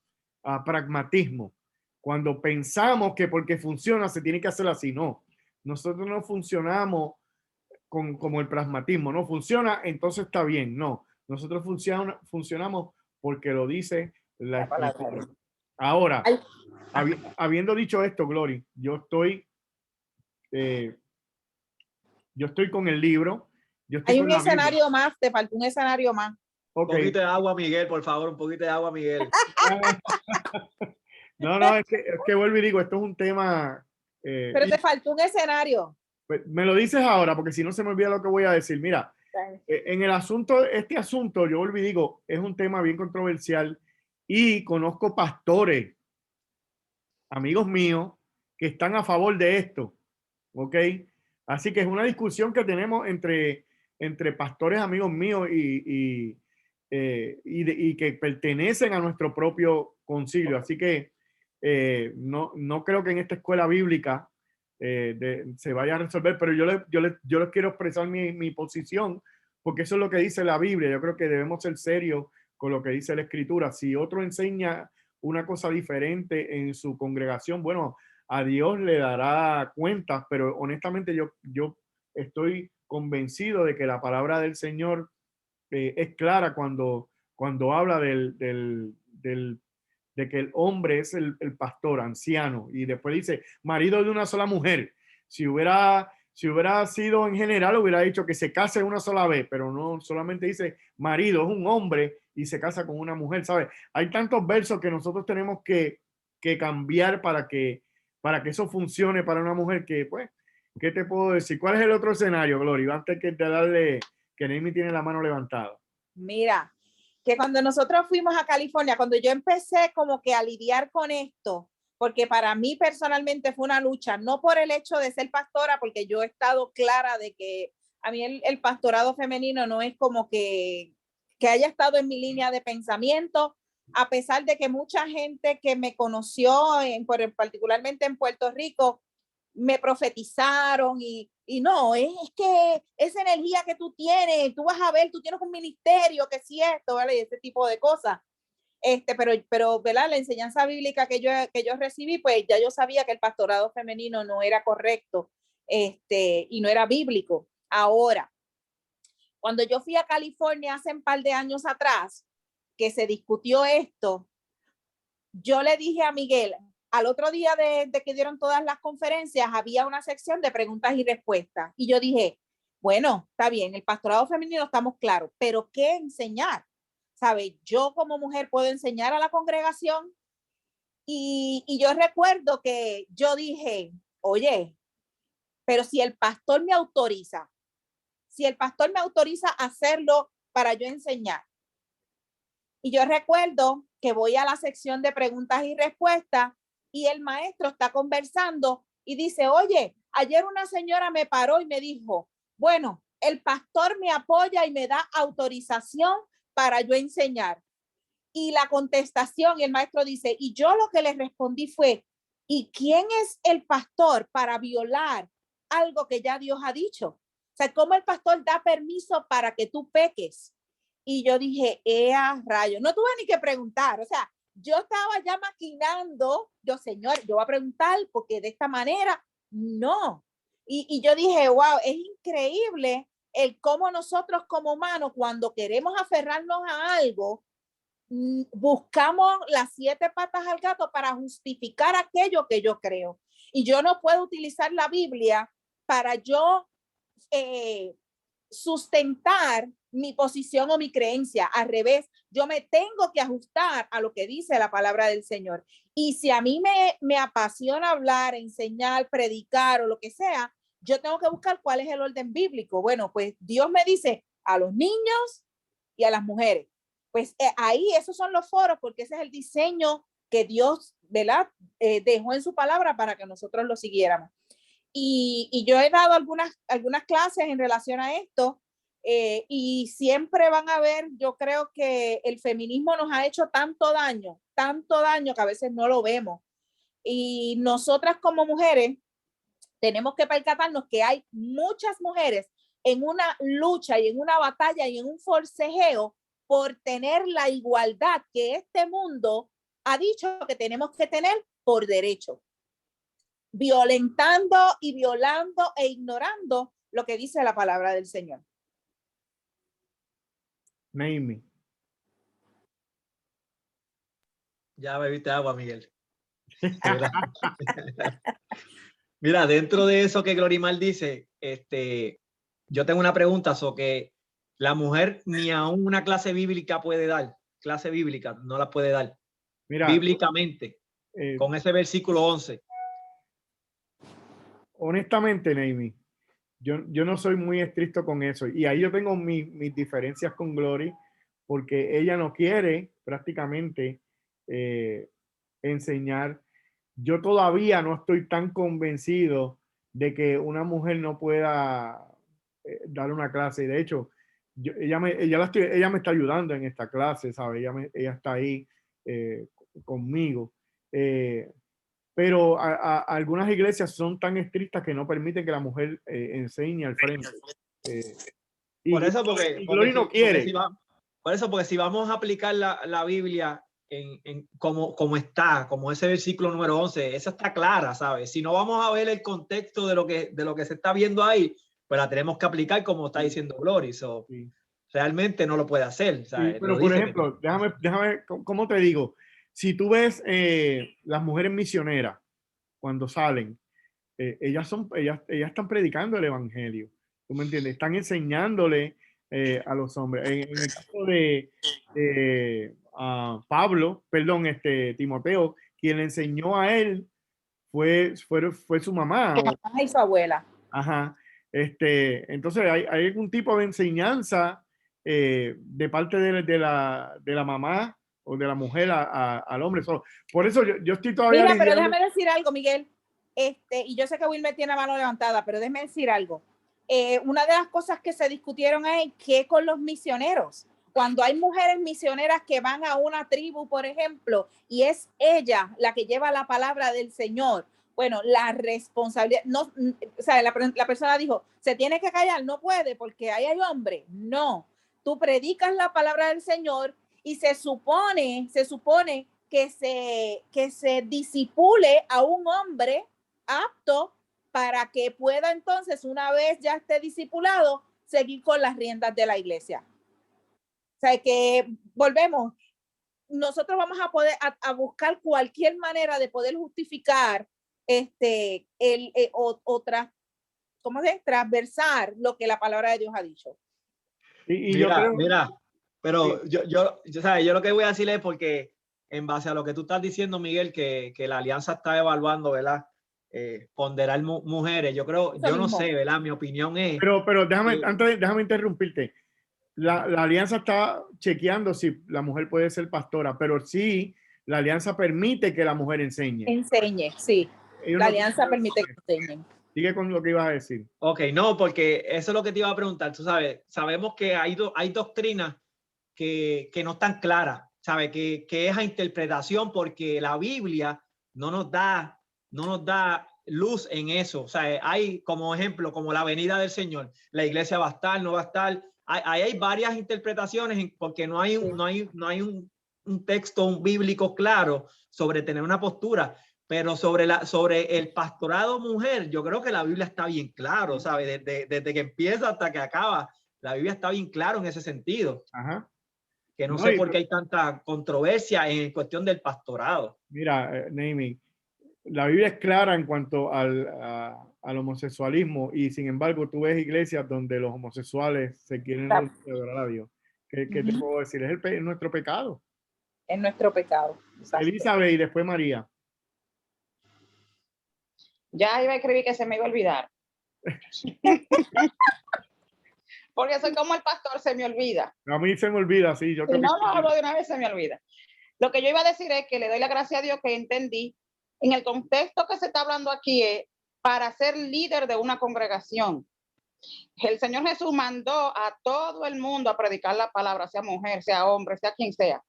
pragmatismo. Cuando pensamos que porque funciona se tiene que hacer así, no. Nosotros no funcionamos como el pragmatismo, no funciona, entonces está bien, no. Nosotros funcionamos porque lo dice la Escritura. Ahora, habiendo dicho esto, Glory, yo estoy con el libro. Hay un escenario más, te falta un escenario más. Okay. Un poquito de agua, Miguel, por favor, un poquito de agua, Miguel. No, es que vuelvo y digo, esto es un tema... pero te faltó un escenario. Pues, me lo dices ahora, porque si no se me olvida lo que voy a decir. Mira, en el asunto, este asunto, yo vuelvo y digo, es un tema bien controversial y conozco pastores, amigos míos, que están a favor de esto, ¿ok? Así que es una discusión que tenemos entre pastores, amigos míos y que pertenecen a nuestro propio concilio. Así que no creo que en esta escuela bíblica se vaya a resolver, pero yo les quiero expresar mi posición, porque eso es lo que dice la Biblia. Yo creo que debemos ser serios con lo que dice la Escritura. Si otro enseña una cosa diferente en su congregación, bueno, a Dios le dará cuentas, pero honestamente yo estoy convencido de que la palabra del Señor es clara cuando habla de que el hombre es el pastor anciano y después dice marido de una sola mujer. Si hubiera sido en general, hubiera dicho que se case una sola vez, pero no, solamente dice marido, es un hombre y se casa con una mujer, ¿sabes? Hay tantos versos que nosotros tenemos que cambiar para que eso funcione para una mujer que, pues, ¿qué te puedo decir? ¿Cuál es el otro escenario, Gloria? Antes que te darle, que Nemi tiene la mano levantada. Mira, que cuando nosotros fuimos a California, cuando yo empecé como que a lidiar con esto, porque para mí personalmente fue una lucha, no por el hecho de ser pastora, porque yo he estado clara de que a mí el pastorado femenino no es como que haya estado en mi línea de pensamiento, a pesar de que mucha gente que me conoció, particularmente en Puerto Rico, me profetizaron y no, es que esa energía que tú tienes, tú vas a ver, tú tienes un ministerio, que sí esto, ¿vale? Y ese tipo de cosas. Pero ¿verdad? La enseñanza bíblica que yo recibí, pues ya yo sabía que el pastorado femenino no era correcto, y no era bíblico. Ahora, cuando yo fui a California hace un par de años atrás, que se discutió esto, yo le dije a Miguel, al otro día de que dieron todas las conferencias, había una sección de preguntas y respuestas. Y yo dije, bueno, está bien, el pastorado femenino estamos claros, pero ¿qué enseñar? ¿Sabe? Yo como mujer puedo enseñar a la congregación. Y yo recuerdo que yo dije, oye, pero si el pastor me autoriza a hacerlo para yo enseñar. Y yo recuerdo que voy a la sección de preguntas y respuestas y el maestro está conversando y dice, oye, ayer una señora me paró y me dijo, bueno, el pastor me apoya y me da autorización para yo enseñar. Y la contestación, y el maestro dice, y yo lo que le respondí fue, ¿y quién es el pastor para violar algo que ya Dios ha dicho? O sea, ¿cómo el pastor da permiso para que tú peques? Y yo dije, rayo, no tuve ni que preguntar, o sea, yo estaba ya maquinando, yo, Señor, yo voy a preguntar porque de esta manera, no. Y yo dije, wow, es increíble el cómo nosotros como humanos, cuando queremos aferrarnos a algo, buscamos las 7 patas al gato para justificar aquello que yo creo. Y yo no puedo utilizar la Biblia para yo sustentar mi posición o mi creencia. Al revés, yo me tengo que ajustar a lo que dice la palabra del Señor. Y si a mí me apasiona hablar, enseñar, predicar o lo que sea, yo tengo que buscar cuál es el orden bíblico. Bueno, pues Dios me dice a los niños y a las mujeres. Pues ahí esos son los foros, porque ese es el diseño que Dios, ¿verdad? Dejó en su palabra para que nosotros lo siguiéramos. Y yo he dado algunas clases en relación a esto y siempre van a ver, yo creo que el feminismo nos ha hecho tanto daño que a veces no lo vemos. Y nosotras como mujeres tenemos que percatarnos que hay muchas mujeres en una lucha y en una batalla y en un forcejeo por tener la igualdad que este mundo ha dicho que tenemos que tener por derecho, violentando y violando e ignorando lo que dice la palabra del Señor. Naomi. Ya bebiste agua, Miguel. Mira, dentro de eso que Glorimar dice, yo tengo una pregunta sobre que la mujer ni aún una clase bíblica puede dar, clase bíblica no la puede dar. Mira, bíblicamente, con ese versículo 11. Honestamente, Naomi, yo no soy muy estricto con eso. Y ahí yo tengo mis diferencias con Glory, porque ella no quiere prácticamente enseñar. Yo todavía no estoy tan convencido de que una mujer no pueda dar una clase. De hecho, ella me está ayudando en esta clase, ¿sabe? Ella está ahí conmigo. Pero algunas iglesias son tan estrictas que no permiten que la mujer enseñe al frente. Por eso, porque Glory no quiere. Por eso, porque si vamos a aplicar la Biblia como está, como ese versículo número 11, esa está clara, ¿sabes? Si no vamos a ver el contexto de lo que se está viendo ahí, pues la tenemos que aplicar como está diciendo Glory. So, sí. Realmente no lo puede hacer. ¿Sabes? Sí, pero por ejemplo, déjame, ¿cómo te digo? Si tú ves las mujeres misioneras cuando salen, ellas están predicando el evangelio. ¿Tú me entiendes? Están enseñándole a los hombres. En el caso de Timoteo, quien le enseñó a él fue su mamá. Y su abuela. Ajá. Entonces hay algún tipo de enseñanza de parte de la mamá o de la mujer al hombre. Por eso yo estoy todavía... Mira, pero déjame decir algo, Miguel. Y yo sé que Wilmer tiene la mano levantada, pero déjame decir algo. Una de las cosas que se discutieron es que con los misioneros, cuando hay mujeres misioneras que van a una tribu, por ejemplo, y es ella la que lleva la palabra del Señor, bueno, la responsabilidad, no, o sea, la persona dijo, se tiene que callar, no puede porque ahí hay hombre. No, tú predicas la palabra del Señor y se supone que se disipule a un hombre apto para que pueda entonces, una vez ya esté discipulado, seguir con las riendas de la iglesia. O sea, que volvemos, nosotros vamos a poder a buscar cualquier manera de poder justificar transversar lo que la palabra de Dios ha dicho. Y mira, yo creo, mira, pero sí. yo lo que voy a decir es porque en base a lo que tú estás diciendo, Miguel, que la alianza está evaluando, ¿verdad? Ponderar mujeres, yo creo, Eso yo no mismo. sé, ¿verdad? Mi opinión es... Pero déjame interrumpirte. La alianza está chequeando si la mujer puede ser pastora, pero sí, la alianza permite que la mujer enseñe. Enseñe, sí. La alianza permite que enseñen. Sigue con lo que ibas a decir. Ok, no, porque eso es lo que te iba a preguntar. Tú sabes, sabemos que hay doctrinas que no están claras, ¿sabes? Que es a interpretación, porque la Biblia no nos da luz en eso. O sea, hay como ejemplo, como la venida del Señor, la iglesia va a estar, no va a estar. Hay varias interpretaciones porque no hay un texto bíblico claro sobre tener una postura. Pero sobre el pastorado mujer, yo creo que la Biblia está bien claro, ¿sabes? Desde que empieza hasta que acaba, la Biblia está bien claro en ese sentido. Ajá. Que no sé por qué hay tanta controversia en cuestión del pastorado. Mira, Naomi, la Biblia es clara en cuanto al homosexualismo, y sin embargo tú ves iglesias donde los homosexuales se quieren adorar a Dios. ¿Qué te puedo decir? Es nuestro pecado. Es nuestro pecado. Exacto. Elizabeth y después María. Ya iba a escribir que se me iba a olvidar. Porque soy como el pastor, se me olvida. A mí se me olvida, sí. Yo si no lo hablo de una vez, se me olvida. Lo que yo iba a decir es que le doy la gracia a Dios que entendí en el contexto que se está hablando aquí es para ser líder de una congregación. El Señor Jesús mandó a todo el mundo a predicar la palabra, sea mujer, sea hombre, sea quien sea,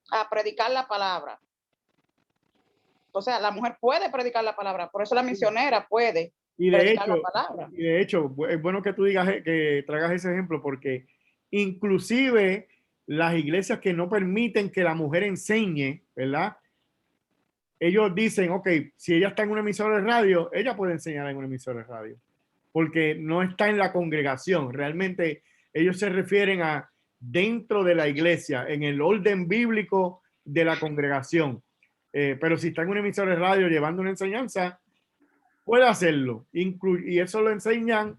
a predicar la palabra. O sea, la mujer puede predicar la palabra, por eso la misionera puede predicar la palabra. Y de hecho, es bueno que tú digas, que traigas ese ejemplo, porque inclusive las iglesias que no permiten que la mujer enseñe, ¿verdad? Ellos dicen, ok, si ella está en una emisora de radio, ella puede enseñar en una emisora de radio, porque no está en la congregación. Realmente ellos se refieren a dentro de la iglesia, en el orden bíblico de la congregación. Pero si está en una emisora de radio llevando una enseñanza, puede hacerlo. Y eso lo enseñan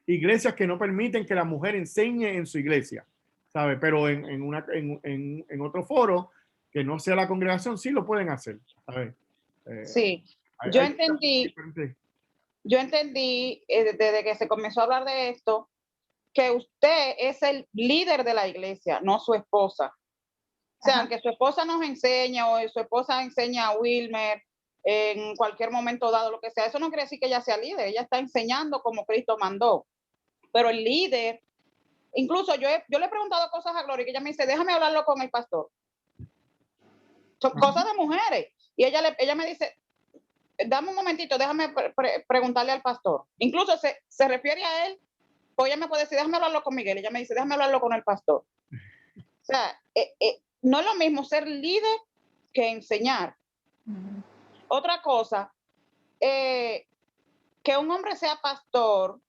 iglesias que no permiten que la mujer enseñe en su iglesia, ¿sabe? Pero en otro foro que no sea la congregación, sí lo pueden hacer, ¿sabe? Sí, yo entendí desde que se comenzó a hablar de esto, que usted es el líder de la iglesia, no su esposa. O sea, aunque su esposa nos enseñe o su esposa enseña a Wilmer en cualquier momento dado, lo que sea, eso no quiere decir que ella sea líder, ella está enseñando como Cristo mandó. Pero el líder, incluso yo le he preguntado cosas a Gloria, que ella me dice, déjame hablarlo con el pastor. Son cosas de mujeres. Y ella me dice, dame un momentito, déjame preguntarle al pastor. Incluso se refiere a él, o ella me puede decir, déjame hablarlo con Miguel. Ella me dice, déjame hablarlo con el pastor. O sea, no es lo mismo ser líder que enseñar. Otra cosa, que un hombre sea pastor,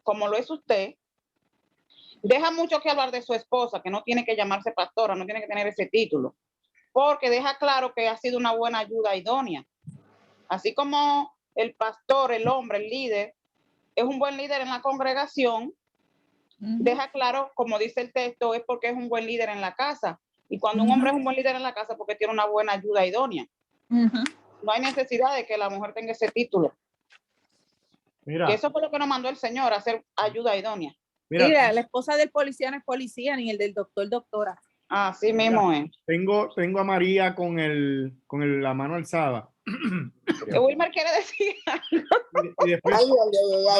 como lo es usted, deja mucho que hablar de su esposa, que no tiene que llamarse pastora, no tiene que tener ese título, porque deja claro que ha sido una buena ayuda idónea. Así como el pastor, el hombre, el líder, es un buen líder en la congregación, deja claro, como dice el texto, es porque es un buen líder en la casa. Y cuando un hombre es un buen líder en la casa, porque tiene una buena ayuda idónea. No hay necesidad de que la mujer tenga ese título. Mira. Que eso fue lo que nos mandó el Señor, a hacer ayuda idónea. Mira, la esposa del policía no es policía, ni el del doctor, doctora. Así mismo es. Tengo a María con la mano alzada. Wilmer quiere decir algo. Y después,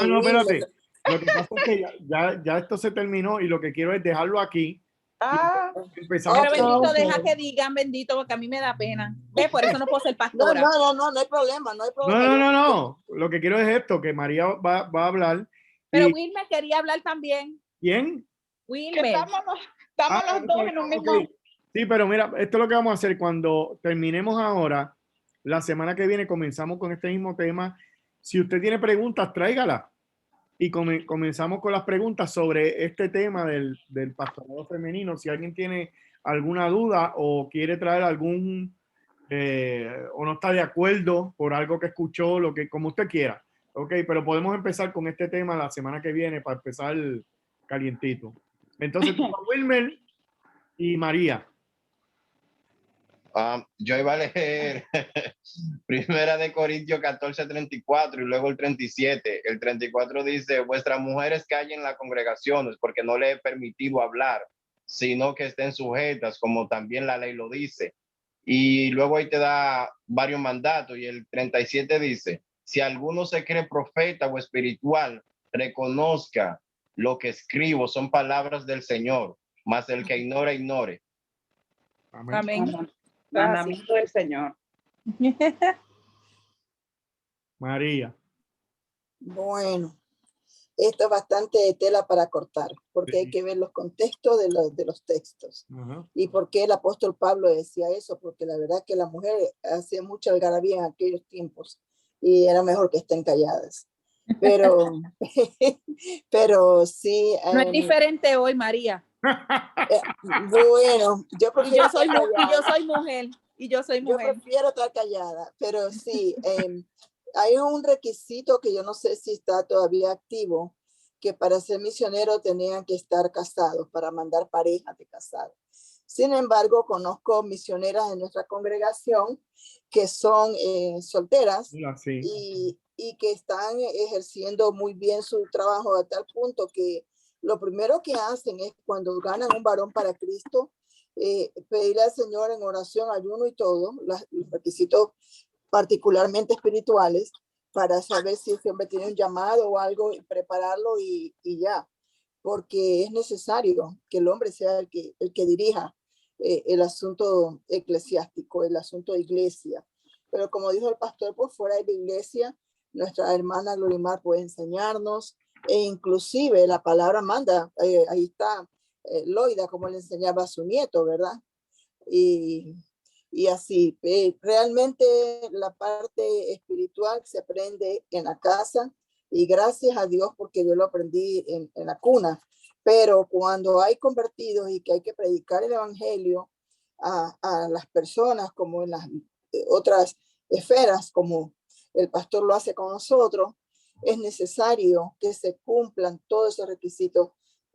no, espérate. Lo que pasa es que ya esto se terminó y lo que quiero es dejarlo aquí. Pero bendito, deja que digan bendito, porque a mí me da pena. Por eso no puedo ser pastora. No hay problema, no hay problema. No. Lo que quiero es esto, que María va a hablar. Pero Wilmer quería hablar también. ¿Quién? Wilmer. Estamos los dos en un mismo. Sí, pero mira, esto es lo que vamos a hacer cuando terminemos ahora. La semana que viene comenzamos con este mismo tema. Si usted tiene preguntas, tráigala. Y comenzamos con las preguntas sobre este tema del pastorado femenino. Si alguien tiene alguna duda o quiere traer algún, o no está de acuerdo por algo que escuchó, lo que, como usted quiera. Ok, pero podemos empezar con este tema la semana que viene para empezar calientito. Entonces, Wilmer y María. Yo iba a leer Primera de Corintios 14:34 y luego el 37. El 34 dice, vuestras mujeres callen en las congregaciones porque no les he permitido hablar, sino que estén sujetas, como también la ley lo dice. Y luego ahí te da varios mandatos. Y el 37 dice, si alguno se cree profeta o espiritual, reconozca lo que escribo, son palabras del Señor, mas el que ignora, ignore. Amén. Amén. Mandamiento del Señor. María. Bueno, esto es bastante de tela para cortar, porque hay Sí. que ver los contextos de los textos. Ajá. ¿Y por qué el apóstol Pablo decía eso? Porque la verdad que las mujeres hacían mucha algarabía en aquellos tiempos y era mejor que estén calladas. Pero, pero sí. No es diferente hoy, María. Bueno, yo prefiero estar callada. Yo soy mujer. Yo prefiero estar callada, pero sí, hay un requisito que yo no sé si está todavía activo, que para ser misionero tenían que estar casados, para mandar parejas de casados. Sin embargo, conozco misioneras en nuestra congregación que son solteras Sí. y que están ejerciendo muy bien su trabajo a tal punto que lo primero que hacen es cuando ganan un varón para Cristo, pedirle al Señor en oración, ayuno y todo, los requisitos particularmente espirituales, para saber si ese hombre tiene un llamado o algo, y prepararlo y ya, porque es necesario que el hombre sea el que dirija el asunto eclesiástico, el asunto de iglesia. Pero como dijo el pastor, por fuera de la iglesia, nuestra hermana Glorimar puede enseñarnos, e inclusive la palabra manda, ahí está Loida, como le enseñaba a su nieto, ¿verdad? Y así, realmente la parte espiritual se aprende en la casa y gracias a Dios porque yo lo aprendí en la cuna, pero cuando hay convertidos y que hay que predicar el evangelio a las personas como en las otras esferas, como el pastor lo hace con nosotros, es necesario que se cumplan todos esos requisitos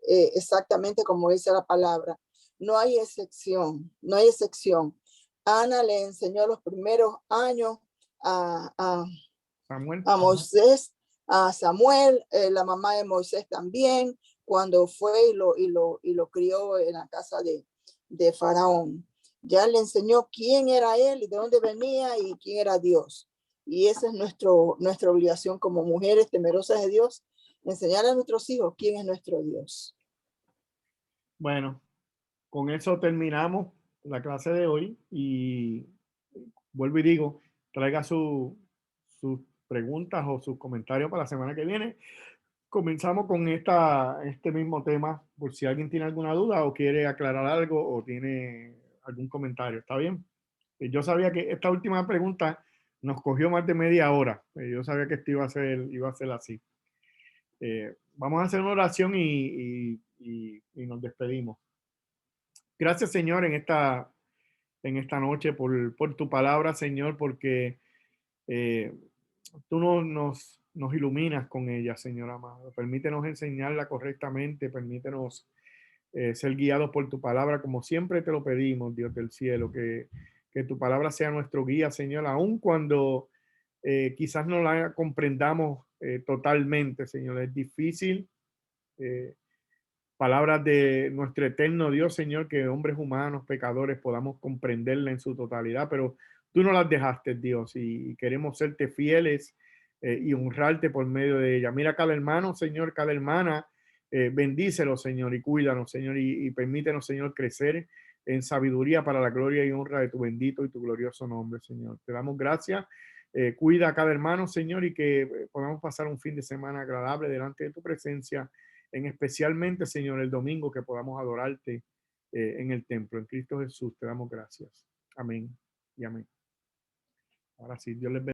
exactamente como dice la palabra. No hay excepción, no hay excepción. Ana le enseñó los primeros años a Moisés, a Samuel, la mamá de Moisés también, cuando fue y lo crió en la casa de Faraón. Ya le enseñó quién era él y de dónde venía y quién era Dios. Y esa es nuestra obligación como mujeres temerosas de Dios, enseñar a nuestros hijos quién es nuestro Dios. Bueno, con eso terminamos la clase de hoy y vuelvo y digo, traiga sus preguntas o sus comentarios para la semana que viene. Comenzamos con este mismo tema, por si alguien tiene alguna duda o quiere aclarar algo o tiene algún comentario. ¿Está bien? Yo sabía que esta última pregunta nos cogió más de media hora. Yo sabía que esto iba a ser así. Vamos a hacer una oración y nos despedimos. Gracias, Señor, en esta noche por tu palabra, Señor, porque tú nos iluminas con ella, Señor amado. Permítenos enseñarla correctamente, permítenos ser guiados por tu palabra, como siempre te lo pedimos, Dios del cielo, que tu palabra sea nuestro guía, Señor, aun cuando quizás no la comprendamos totalmente, Señor. Es difícil. Palabras de nuestro eterno Dios, Señor, que hombres humanos, pecadores, podamos comprenderla en su totalidad, pero tú no las dejaste, Dios, y queremos serte fieles y honrarte por medio de ella. Mira cada hermano, Señor, cada hermana, bendícelo, Señor, y cuídanos, Señor, y permítenos, Señor, crecer en sabiduría para la gloria y honra de tu bendito y tu glorioso nombre, Señor. Te damos gracias. Cuida a cada hermano, Señor, y que podamos pasar un fin de semana agradable delante de tu presencia, en especialmente, Señor, el domingo que podamos adorarte en el templo. En Cristo Jesús te damos gracias. Amén y amén. Ahora sí, Dios les bendiga.